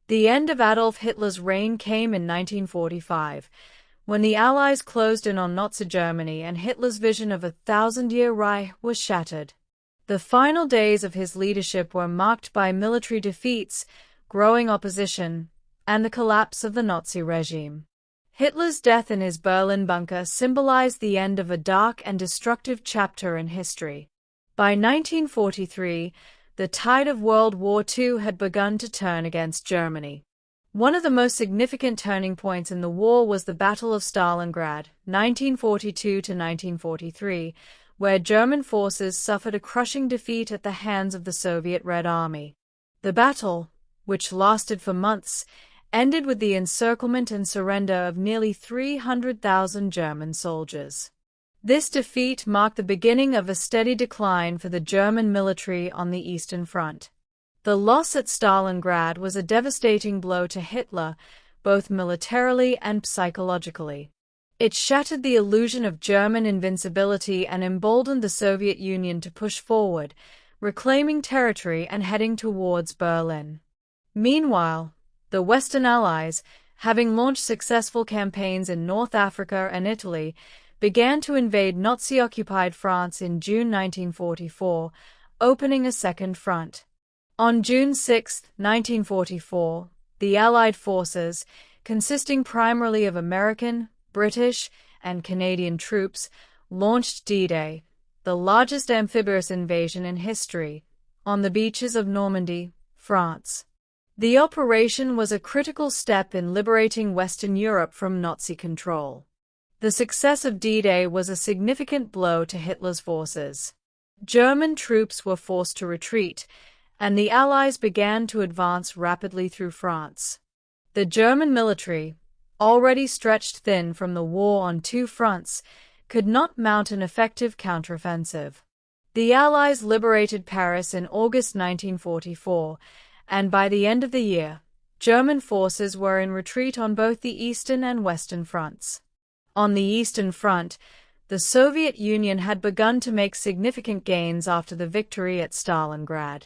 The end of Adolf Hitler's reign came in 1945, when the Allies closed in on Nazi Germany and Hitler's vision of a thousand-year Reich was shattered. The final days of his leadership were marked by military defeats, growing opposition, and the collapse of the Nazi regime. Hitler's death in his Berlin bunker symbolized the end of a dark and destructive chapter in history. By 1943, the tide of World War II had begun to turn against Germany. One of the most significant turning points in the war was the Battle of Stalingrad, 1942–1943, where German forces suffered a crushing defeat at the hands of the Soviet Red Army. The battle, which lasted for months, ended with the encirclement and surrender of nearly 300,000 German soldiers. This defeat marked the beginning of a steady decline for the German military on the Eastern Front. The loss at Stalingrad was a devastating blow to Hitler, both militarily and psychologically. It shattered the illusion of German invincibility and emboldened the Soviet Union to push forward, reclaiming territory and heading towards Berlin. Meanwhile, the Western Allies, having launched successful campaigns in North Africa and Italy, began to invade Nazi-occupied France in June 1944, opening a second front. On June 6, 1944, the Allied forces, consisting primarily of American, British, and Canadian troops, launched D-Day, the largest amphibious invasion in history, on the beaches of Normandy, France. The operation was a critical step in liberating Western Europe from Nazi control. The success of D-Day was a significant blow to Hitler's forces. German troops were forced to retreat, and the Allies began to advance rapidly through France. The German military, already stretched thin from the war on two fronts, could not mount an effective counteroffensive. The Allies liberated Paris in August 1944, and by the end of the year, German forces were in retreat on both the Eastern and Western fronts. On the Eastern Front, the Soviet Union had begun to make significant gains after the victory at Stalingrad.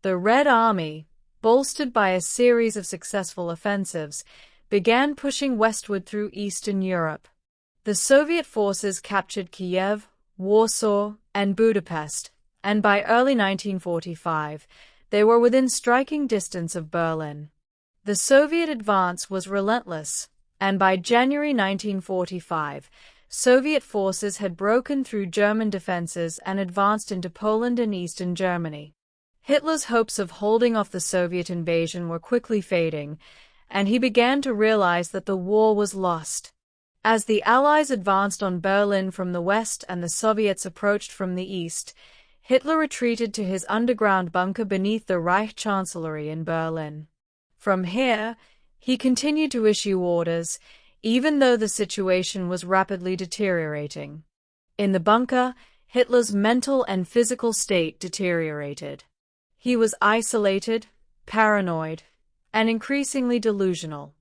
The Red Army, bolstered by a series of successful offensives, began pushing westward through Eastern Europe. The Soviet forces captured Kiev, Warsaw, and Budapest, and by early 1945, they were within striking distance of Berlin. The Soviet advance was relentless, and by January 1945, Soviet forces had broken through German defenses and advanced into Poland and eastern Germany. Hitler's hopes of holding off the Soviet invasion were quickly fading, and he began to realize that the war was lost. As the Allies advanced on Berlin from the west and the Soviets approached from the east, Hitler retreated to his underground bunker beneath the Reich Chancellery in Berlin. From here, he continued to issue orders, even though the situation was rapidly deteriorating. In the bunker, Hitler's mental and physical state deteriorated. He was isolated, paranoid, and increasingly delusional.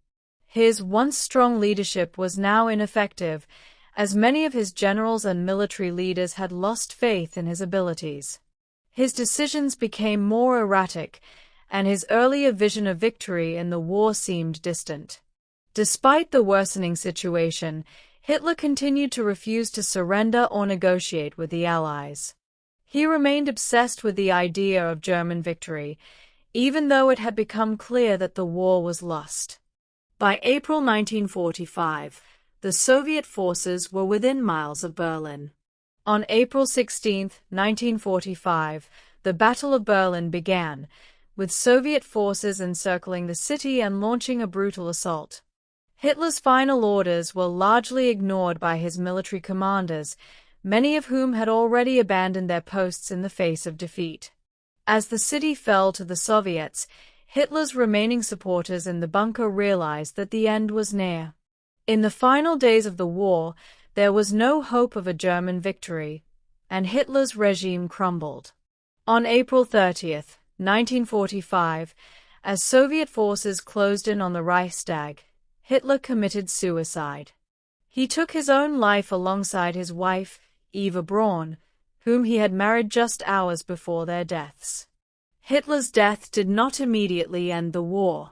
His once strong leadership was now ineffective, as many of his generals and military leaders had lost faith in his abilities. His decisions became more erratic, and his earlier vision of victory in the war seemed distant. Despite the worsening situation, Hitler continued to refuse to surrender or negotiate with the Allies. He remained obsessed with the idea of German victory, even though it had become clear that the war was lost. By April 1945, the Soviet forces were within miles of Berlin. On April 16, 1945, the Battle of Berlin began, with Soviet forces encircling the city and launching a brutal assault. Hitler's final orders were largely ignored by his military commanders, many of whom had already abandoned their posts in the face of defeat. As the city fell to the Soviets, Hitler's remaining supporters in the bunker realized that the end was near. In the final days of the war, there was no hope of a German victory, and Hitler's regime crumbled. On April 30, 1945, as Soviet forces closed in on the Reichstag, Hitler committed suicide. He took his own life alongside his wife, Eva Braun, whom he had married just hours before their deaths. Hitler's death did not immediately end the war.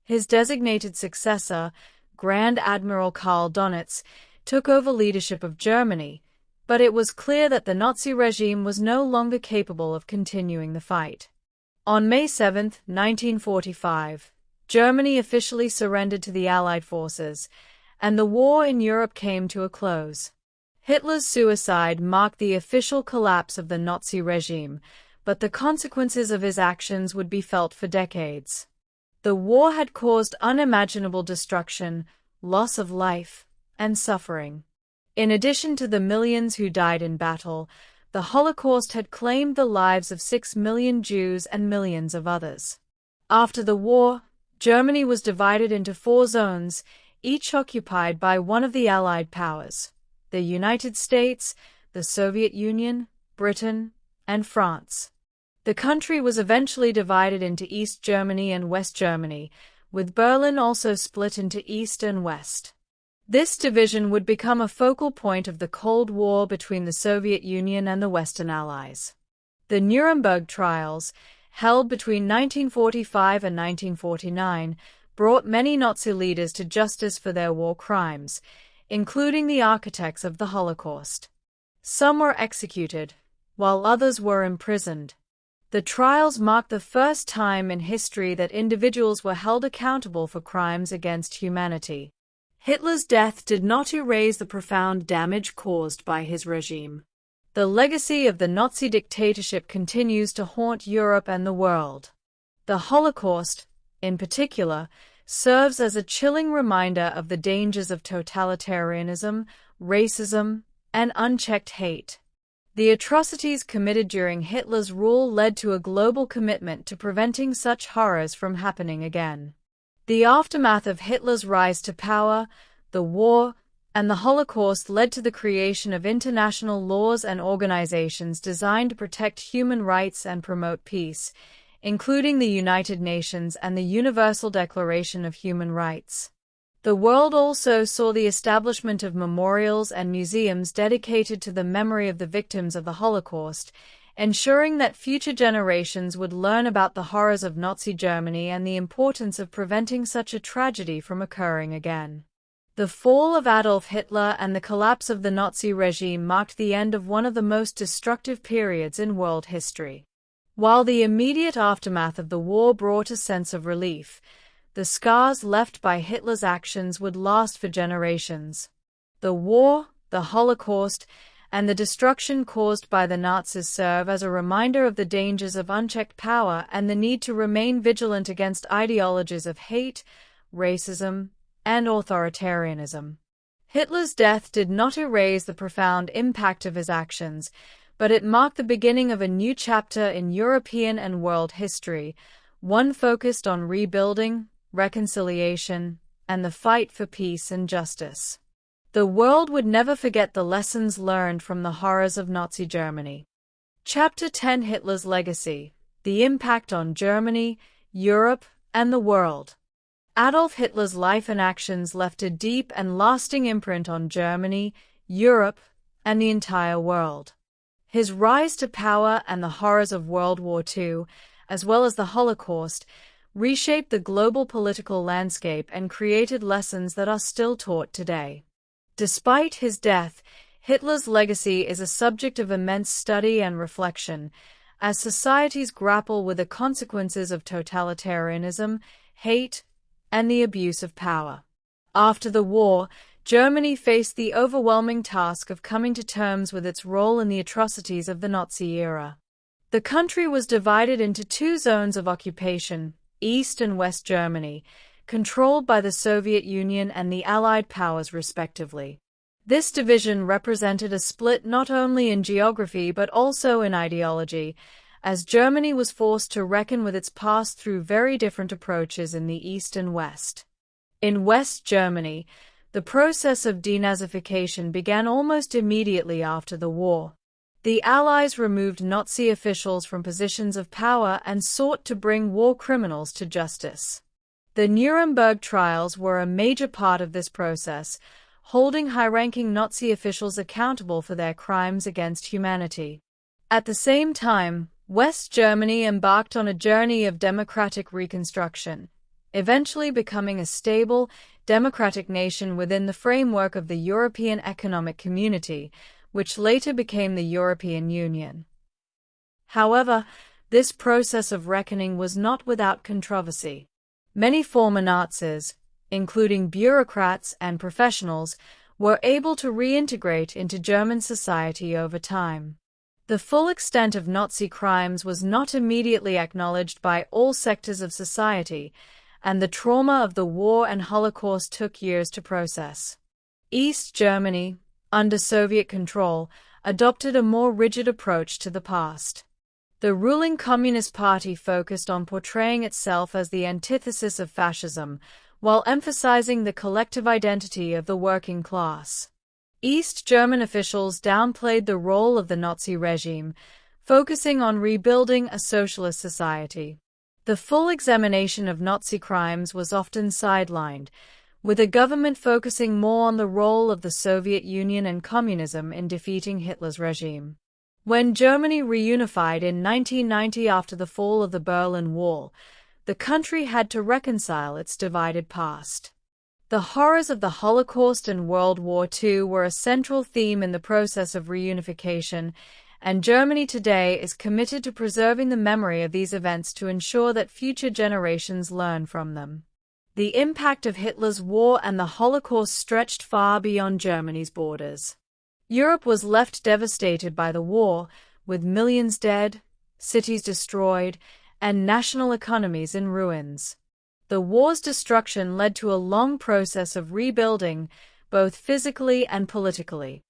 His designated successor, Grand Admiral Karl Donitz, took over leadership of Germany, but it was clear that the Nazi regime was no longer capable of continuing the fight. On May 7, 1945, Germany officially surrendered to the Allied forces, and the war in Europe came to a close. Hitler's suicide marked the official collapse of the Nazi regime, but the consequences of his actions would be felt for decades. The war had caused unimaginable destruction, loss of life, and suffering. In addition to the millions who died in battle, the Holocaust had claimed the lives of 6 million Jews and millions of others. After the war, Germany was divided into 4 zones, each occupied by one of the Allied powers: the United States, the Soviet Union, Britain, and France. The country was eventually divided into East Germany and West Germany, with Berlin also split into East and West. This division would become a focal point of the Cold War between the Soviet Union and the Western Allies. The Nuremberg trials, held between 1945 and 1949, brought many Nazi leaders to justice for their war crimes, including the architects of the Holocaust. Some were executed, while others were imprisoned. The trials marked the first time in history that individuals were held accountable for crimes against humanity. Hitler's death did not erase the profound damage caused by his regime. The legacy of the Nazi dictatorship continues to haunt Europe and the world. The Holocaust, in particular, serves as a chilling reminder of the dangers of totalitarianism, racism, and unchecked hate. The atrocities committed during Hitler's rule led to a global commitment to preventing such horrors from happening again. The aftermath of Hitler's rise to power, the war, and the Holocaust led to the creation of international laws and organizations designed to protect human rights and promote peace, including the United Nations and the Universal Declaration of Human Rights. The world also saw the establishment of memorials and museums dedicated to the memory of the victims of the Holocaust, ensuring that future generations would learn about the horrors of Nazi Germany and the importance of preventing such a tragedy from occurring again. The fall of Adolf Hitler and the collapse of the Nazi regime marked the end of one of the most destructive periods in world history. While the immediate aftermath of the war brought a sense of relief, the scars left by Hitler's actions would last for generations. The war, the Holocaust, and the destruction caused by the Nazis serve as a reminder of the dangers of unchecked power and the need to remain vigilant against ideologies of hate, racism, and authoritarianism. Hitler's death did not erase the profound impact of his actions, but it marked the beginning of a new chapter in European and world history, one focused on rebuilding, reconciliation, and the fight for peace and justice. The world would never forget the lessons learned from the horrors of Nazi Germany. Chapter 10: Hitler's Legacy: The Impact on Germany, Europe, and the World. Adolf Hitler's life and actions left a deep and lasting imprint on Germany, Europe, and the entire world. His rise to power and the horrors of World War II, as well as the Holocaust, reshaped the global political landscape and created lessons that are still taught today. Despite his death, Hitler's legacy is a subject of immense study and reflection, as societies grapple with the consequences of totalitarianism, hate, and the abuse of power. After the war, Germany faced the overwhelming task of coming to terms with its role in the atrocities of the Nazi era. The country was divided into two zones of occupation, East and West Germany, controlled by the Soviet Union and the Allied powers respectively. This division represented a split not only in geography but also in ideology, as Germany was forced to reckon with its past through very different approaches in the East and West. In West Germany, the process of denazification began almost immediately after the war. The Allies removed Nazi officials from positions of power and sought to bring war criminals to justice. The Nuremberg trials were a major part of this process, holding high-ranking Nazi officials accountable for their crimes against humanity. At the same time, West Germany embarked on a journey of democratic reconstruction, eventually becoming a stable, democratic nation within the framework of the European Economic Community, which later became the European Union. However, this process of reckoning was not without controversy. Many former Nazis, including bureaucrats and professionals, were able to reintegrate into German society over time. The full extent of Nazi crimes was not immediately acknowledged by all sectors of society, and the trauma of the war and Holocaust took years to process. East Germany, under Soviet control, adopted a more rigid approach to the past. The ruling Communist Party focused on portraying itself as the antithesis of fascism, while emphasizing the collective identity of the working class. East German officials downplayed the role of the Nazi regime, focusing on rebuilding a socialist society. The full examination of Nazi crimes was often sidelined, with the government focusing more on the role of the Soviet Union and communism in defeating Hitler's regime. When Germany reunified in 1990 after the fall of the Berlin Wall, the country had to reconcile its divided past. The horrors of the Holocaust and World War II were a central theme in the process of reunification, and Germany today is committed to preserving the memory of these events to ensure that future generations learn from them. The impact of Hitler's war and the Holocaust stretched far beyond Germany's borders. Europe was left devastated by the war, with millions dead, cities destroyed, and national economies in ruins. The war's destruction led to a long process of rebuilding, both physically and politically.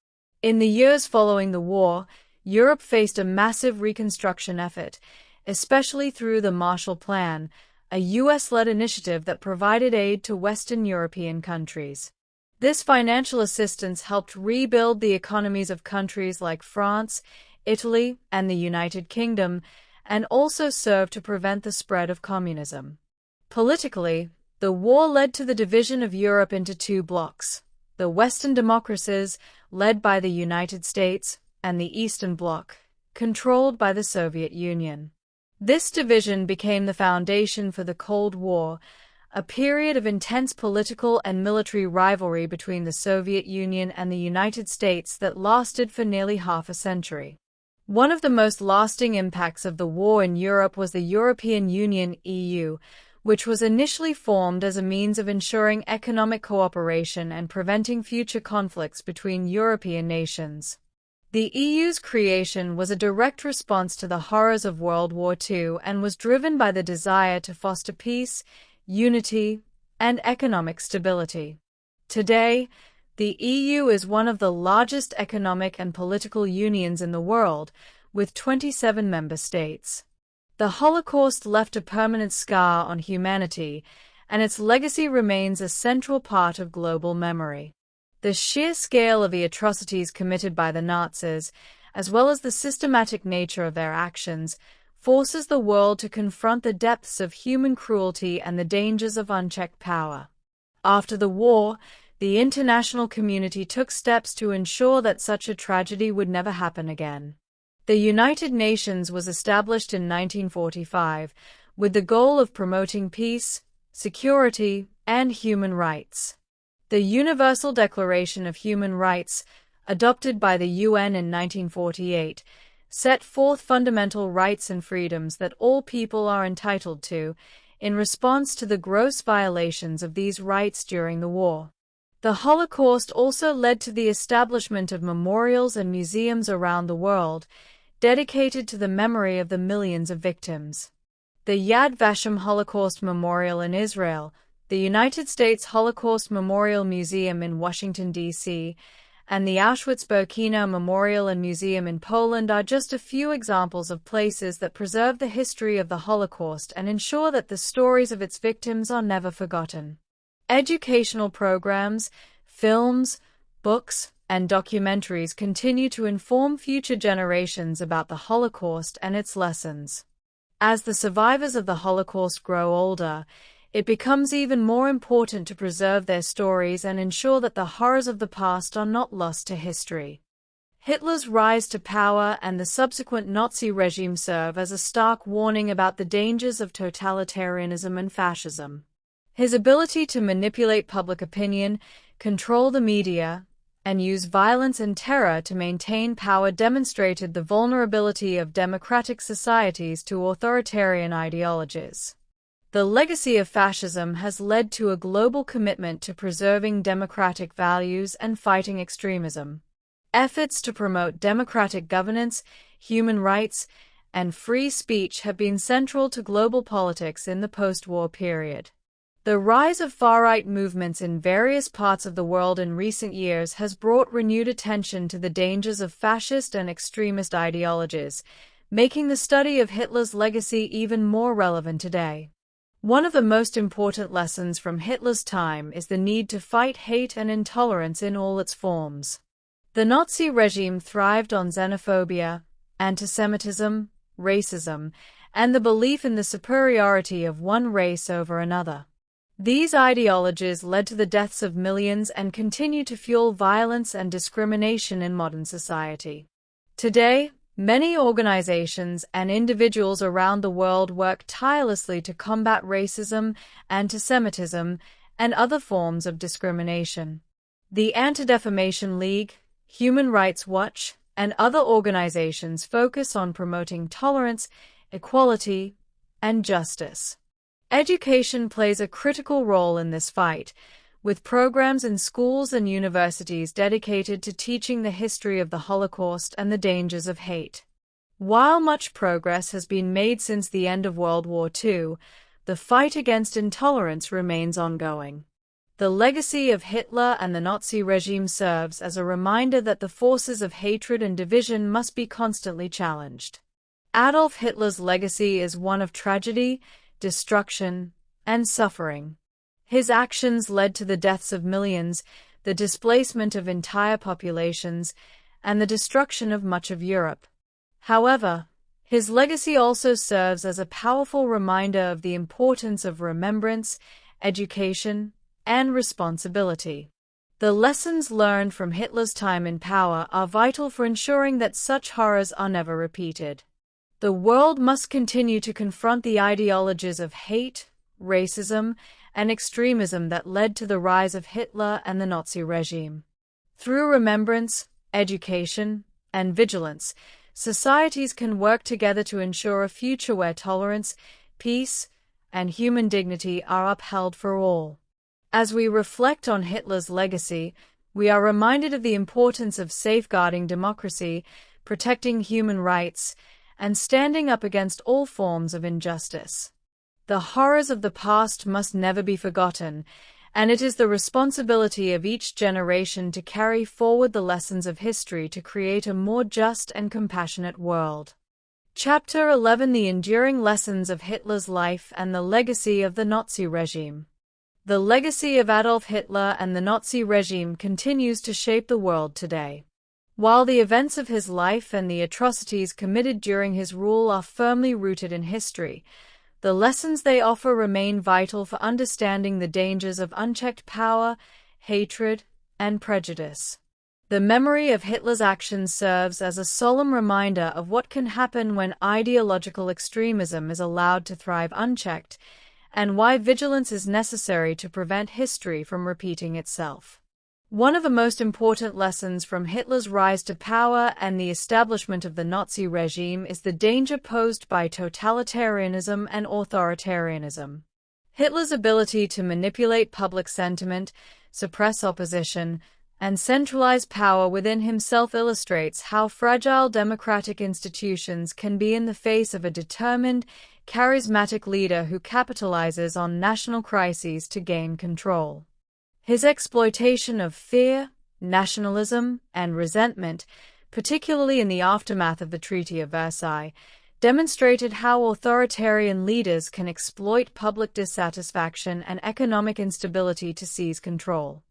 In the years following the war, Europe faced a massive reconstruction effort, especially through the Marshall Plan, a US-led initiative that provided aid to Western European countries. This financial assistance helped rebuild the economies of countries like France, Italy, and the United Kingdom, and also served to prevent the spread of communism. Politically, the war led to the division of Europe into two blocs: the Western democracies, led by the United States, and the Eastern Bloc, controlled by the Soviet Union. This division became the foundation for the Cold War, a period of intense political and military rivalry between the Soviet Union and the United States that lasted for nearly half a century. One of the most lasting impacts of the war in Europe was the European Union (EU), which was initially formed as a means of ensuring economic cooperation and preventing future conflicts between European nations. The EU's creation was a direct response to the horrors of World War II and was driven by the desire to foster peace, unity, and economic stability. Today, the EU is one of the largest economic and political unions in the world, with 27 member states. The Holocaust left a permanent scar on humanity, and its legacy remains a central part of global memory. The sheer scale of the atrocities committed by the Nazis, as well as the systematic nature of their actions, forces the world to confront the depths of human cruelty and the dangers of unchecked power. After the war, the international community took steps to ensure that such a tragedy would never happen again. The United Nations was established in 1945, with the goal of promoting peace, security, and human rights. The Universal Declaration of Human Rights, adopted by the UN in 1948, set forth fundamental rights and freedoms that all people are entitled to, in response to the gross violations of these rights during the war. The Holocaust also led to the establishment of memorials and museums around the world, dedicated to the memory of the millions of victims. The Yad Vashem Holocaust Memorial in Israel, the United States Holocaust Memorial Museum in Washington, D.C., and the Auschwitz-Birkenau Memorial and Museum in Poland are just a few examples of places that preserve the history of the Holocaust and ensure that the stories of its victims are never forgotten. Educational programs, films, books, and documentaries continue to inform future generations about the Holocaust and its lessons. As the survivors of the Holocaust grow older, it becomes even more important to preserve their stories and ensure that the horrors of the past are not lost to history. Hitler's rise to power and the subsequent Nazi regime serve as a stark warning about the dangers of totalitarianism and fascism. His ability to manipulate public opinion, control the media, and use violence and terror to maintain power demonstrated the vulnerability of democratic societies to authoritarian ideologies. The legacy of fascism has led to a global commitment to preserving democratic values and fighting extremism. Efforts to promote democratic governance, human rights, and free speech have been central to global politics in the post-war period. The rise of far-right movements in various parts of the world in recent years has brought renewed attention to the dangers of fascist and extremist ideologies, making the study of Hitler's legacy even more relevant today. One of the most important lessons from Hitler's time is the need to fight hate and intolerance in all its forms. The Nazi regime thrived on xenophobia, antisemitism, racism, and the belief in the superiority of one race over another. These ideologies led to the deaths of millions and continue to fuel violence and discrimination in modern society. Today, many organizations and individuals around the world work tirelessly to combat racism, antisemitism, and other forms of discrimination. The Anti-Defamation League, Human Rights Watch, and other organizations focus on promoting tolerance, equality, and justice. Education plays a critical role in this fight, with programs in schools and universities dedicated to teaching the history of the Holocaust and the dangers of hate. While much progress has been made since the end of World War II, the fight against intolerance remains ongoing. The legacy of Hitler and the Nazi regime serves as a reminder that the forces of hatred and division must be constantly challenged. Adolf Hitler's legacy is one of tragedy, destruction, and suffering. His actions led to the deaths of millions, the displacement of entire populations, and the destruction of much of Europe. However, his legacy also serves as a powerful reminder of the importance of remembrance, education, and responsibility. The lessons learned from Hitler's time in power are vital for ensuring that such horrors are never repeated. The world must continue to confront the ideologies of hate, racism, and extremism that led to the rise of Hitler and the Nazi regime. Through remembrance, education, and vigilance, societies can work together to ensure a future where tolerance, peace, and human dignity are upheld for all. As we reflect on Hitler's legacy, we are reminded of the importance of safeguarding democracy, protecting human rights, and standing up against all forms of injustice. The horrors of the past must never be forgotten, and it is the responsibility of each generation to carry forward the lessons of history to create a more just and compassionate world. Chapter 11: The Enduring Lessons of Hitler's Life and the Legacy of the Nazi Regime. The legacy of Adolf Hitler and the Nazi regime continues to shape the world today. While the events of his life and the atrocities committed during his rule are firmly rooted in history, the lessons they offer remain vital for understanding the dangers of unchecked power, hatred, and prejudice. The memory of Hitler's actions serves as a solemn reminder of what can happen when ideological extremism is allowed to thrive unchecked, and why vigilance is necessary to prevent history from repeating itself. One of the most important lessons from Hitler's rise to power and the establishment of the Nazi regime is the danger posed by totalitarianism and authoritarianism. Hitler's ability to manipulate public sentiment, suppress opposition, and centralize power within himself illustrates how fragile democratic institutions can be in the face of a determined, charismatic leader who capitalizes on national crises to gain control. His exploitation of fear, nationalism, and resentment, particularly in the aftermath of the Treaty of Versailles, demonstrated how authoritarian leaders can exploit public dissatisfaction and economic instability to seize control.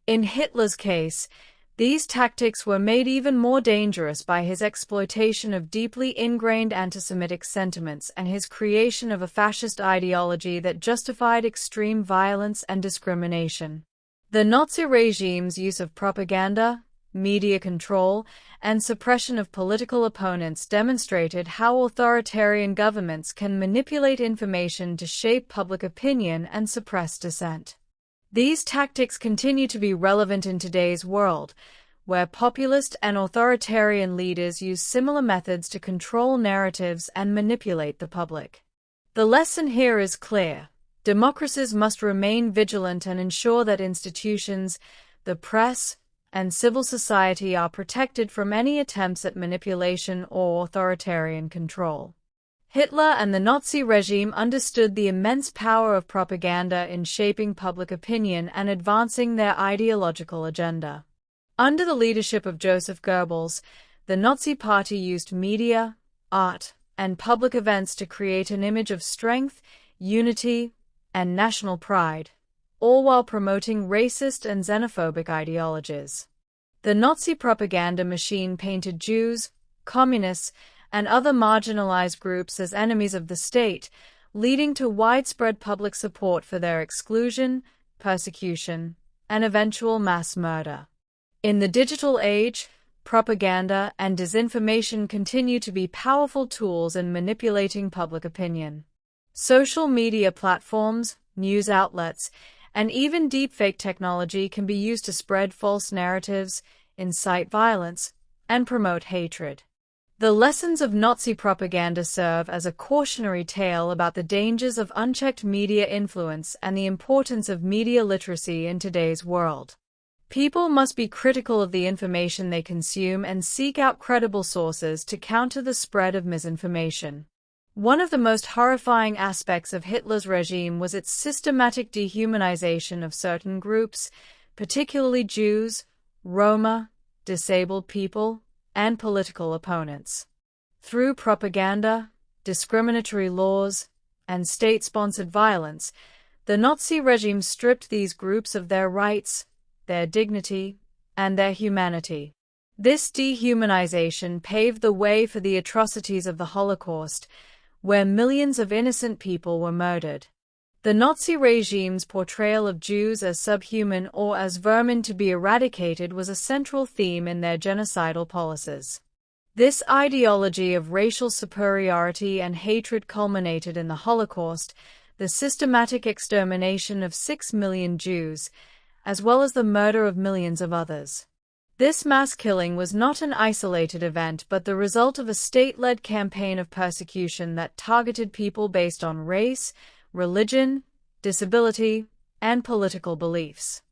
In Hitler's case, these tactics were made even more dangerous by his exploitation of deeply ingrained anti-Semitic sentiments and his creation of a fascist ideology that justified extreme violence and discrimination. The Nazi regime's use of propaganda, media control, and suppression of political opponents demonstrated how authoritarian governments can manipulate information to shape public opinion and suppress dissent. These tactics continue to be relevant in today's world, where populist and authoritarian leaders use similar methods to control narratives and manipulate the public. The lesson here is clear. Democracies must remain vigilant and ensure that institutions, the press, and civil society are protected from any attempts at manipulation or authoritarian control. Hitler and the Nazi regime understood the immense power of propaganda in shaping public opinion and advancing their ideological agenda. Under the leadership of Joseph Goebbels, the Nazi Party used media, art, and public events to create an image of strength, unity, and national pride, all while promoting racist and xenophobic ideologies. The Nazi propaganda machine painted Jews, communists, and other marginalized groups as enemies of the state, leading to widespread public support for their exclusion, persecution, and eventual mass murder. In the digital age, propaganda and disinformation continue to be powerful tools in manipulating public opinion. Social media platforms, news outlets, and even deepfake technology can be used to spread false narratives, incite violence, and promote hatred. The lessons of Nazi propaganda serve as a cautionary tale about the dangers of unchecked media influence and the importance of media literacy in today's world. People must be critical of the information they consume and seek out credible sources to counter the spread of misinformation. One of the most horrifying aspects of Hitler's regime was its systematic dehumanization of certain groups, particularly Jews, Roma, disabled people, and political opponents. Through propaganda, discriminatory laws, and state-sponsored violence, the Nazi regime stripped these groups of their rights, their dignity, and their humanity. This dehumanization paved the way for the atrocities of the Holocaust, where millions of innocent people were murdered. The Nazi regime's portrayal of Jews as subhuman or as vermin to be eradicated was a central theme in their genocidal policies. This ideology of racial superiority and hatred culminated in the Holocaust, the systematic extermination of 6 million Jews, as well as the murder of millions of others. This mass killing was not an isolated event but the result of a state-led campaign of persecution that targeted people based on race, religion, disability, and political beliefs.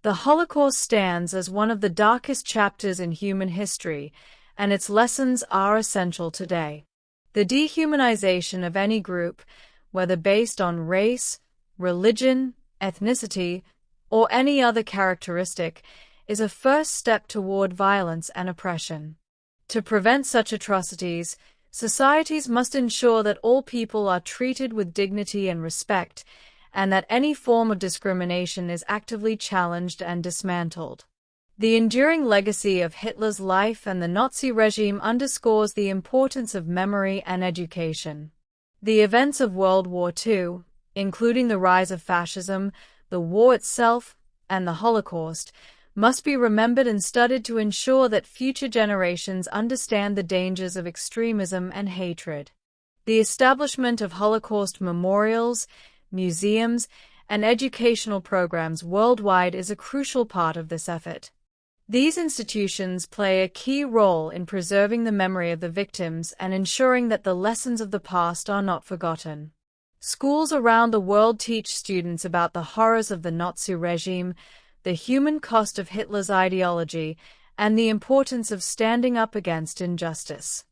The Holocaust stands as one of the darkest chapters in human history, and its lessons are essential today. The dehumanization of any group, whether based on race, religion, ethnicity, or any other characteristic, is a first step toward violence and oppression. To prevent such atrocities, societies must ensure that all people are treated with dignity and respect, and that any form of discrimination is actively challenged and dismantled. The enduring legacy of Hitler's life and the Nazi regime underscores the importance of memory and education. The events of World War II, including the rise of fascism, the war itself, and the Holocaust, must be remembered and studied to ensure that future generations understand the dangers of extremism and hatred. The establishment of Holocaust memorials, museums, and educational programs worldwide is a crucial part of this effort. These institutions play a key role in preserving the memory of the victims and ensuring that the lessons of the past are not forgotten. Schools around the world teach students about the horrors of the Nazi regime, the human cost of Hitler's ideology, and the importance of standing up against injustice.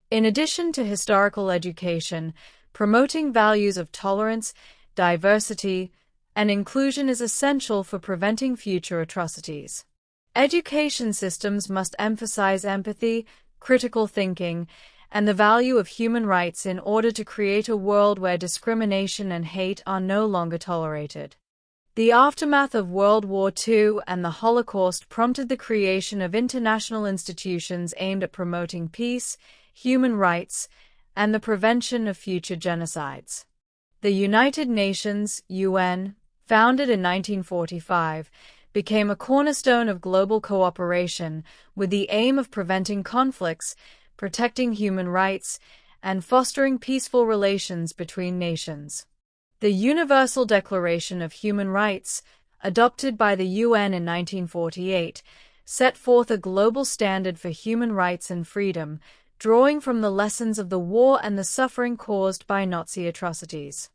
In addition to historical education, promoting values of tolerance, diversity, and inclusion is essential for preventing future atrocities. Education systems must emphasize empathy, critical thinking, and the value of human rights in order to create a world where discrimination and hate are no longer tolerated. The aftermath of World War II and the Holocaust prompted the creation of international institutions aimed at promoting peace, human rights, and the prevention of future genocides. The United Nations, UN, founded in 1945, became a cornerstone of global cooperation with the aim of preventing conflicts, protecting human rights, and fostering peaceful relations between nations. The Universal Declaration of Human Rights, adopted by the UN in 1948, set forth a global standard for human rights and freedom, drawing from the lessons of the war and the suffering caused by Nazi atrocities.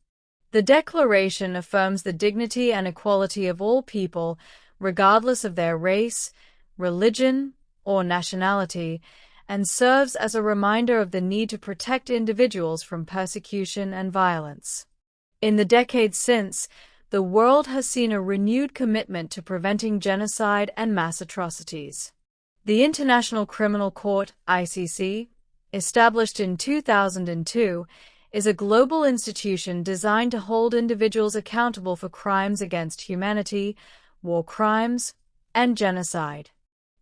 The Declaration affirms the dignity and equality of all people, regardless of their race, religion, or nationality, and serves as a reminder of the need to protect individuals from persecution and violence. In the decades since, the world has seen a renewed commitment to preventing genocide and mass atrocities. The International Criminal Court, ICC, established in 2002, is a global institution designed to hold individuals accountable for crimes against humanity, war crimes, and genocide.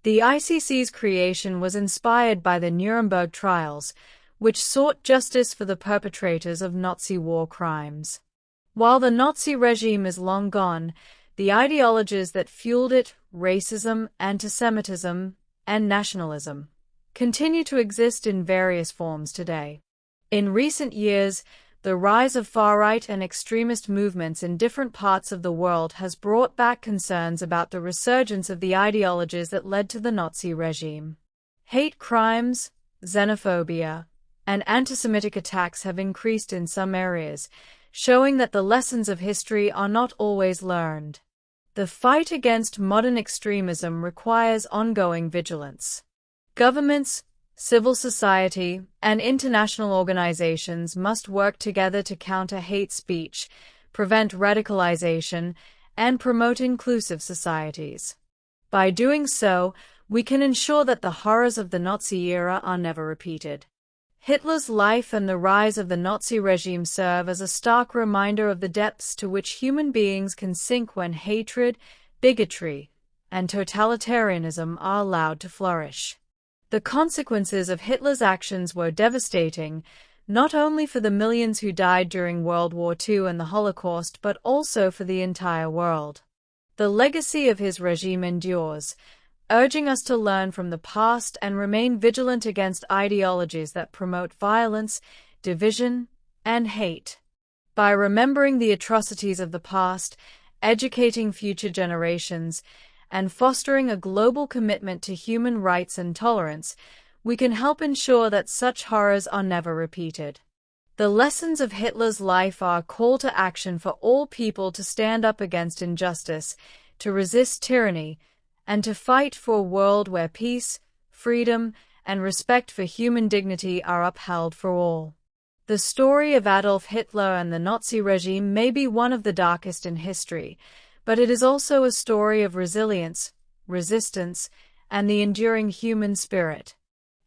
The ICC's creation was inspired by the Nuremberg trials, which sought justice for the perpetrators of Nazi war crimes. While the Nazi regime is long gone, the ideologies that fueled it, racism, antisemitism, and nationalism, continue to exist in various forms today. In recent years, the rise of far-right and extremist movements in different parts of the world has brought back concerns about the resurgence of the ideologies that led to the Nazi regime. Hate crimes, xenophobia, and anti-Semitic attacks have increased in some areas, showing that the lessons of history are not always learned. The fight against modern extremism requires ongoing vigilance. Governments, civil society, and international organizations must work together to counter hate speech, prevent radicalization, and promote inclusive societies. By doing so, we can ensure that the horrors of the Nazi era are never repeated. Hitler's life and the rise of the Nazi regime serve as a stark reminder of the depths to which human beings can sink when hatred, bigotry, and totalitarianism are allowed to flourish. The consequences of Hitler's actions were devastating, not only for the millions who died during World War II and the Holocaust, but also for the entire world. The legacy of his regime endures, urging us to learn from the past and remain vigilant against ideologies that promote violence, division, and hate. By remembering the atrocities of the past, educating future generations, and fostering a global commitment to human rights and tolerance, we can help ensure that such horrors are never repeated. The lessons of Hitler's life are a call to action for all people to stand up against injustice, to resist tyranny, and to fight for a world where peace, freedom, and respect for human dignity are upheld for all. The story of Adolf Hitler and the Nazi regime may be one of the darkest in history, but it is also a story of resilience, resistance, and the enduring human spirit.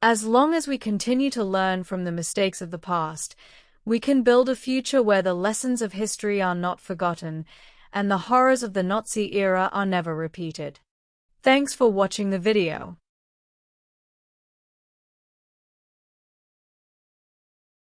As long as we continue to learn from the mistakes of the past, we can build a future where the lessons of history are not forgotten, and the horrors of the Nazi era are never repeated. Thanks for watching the video.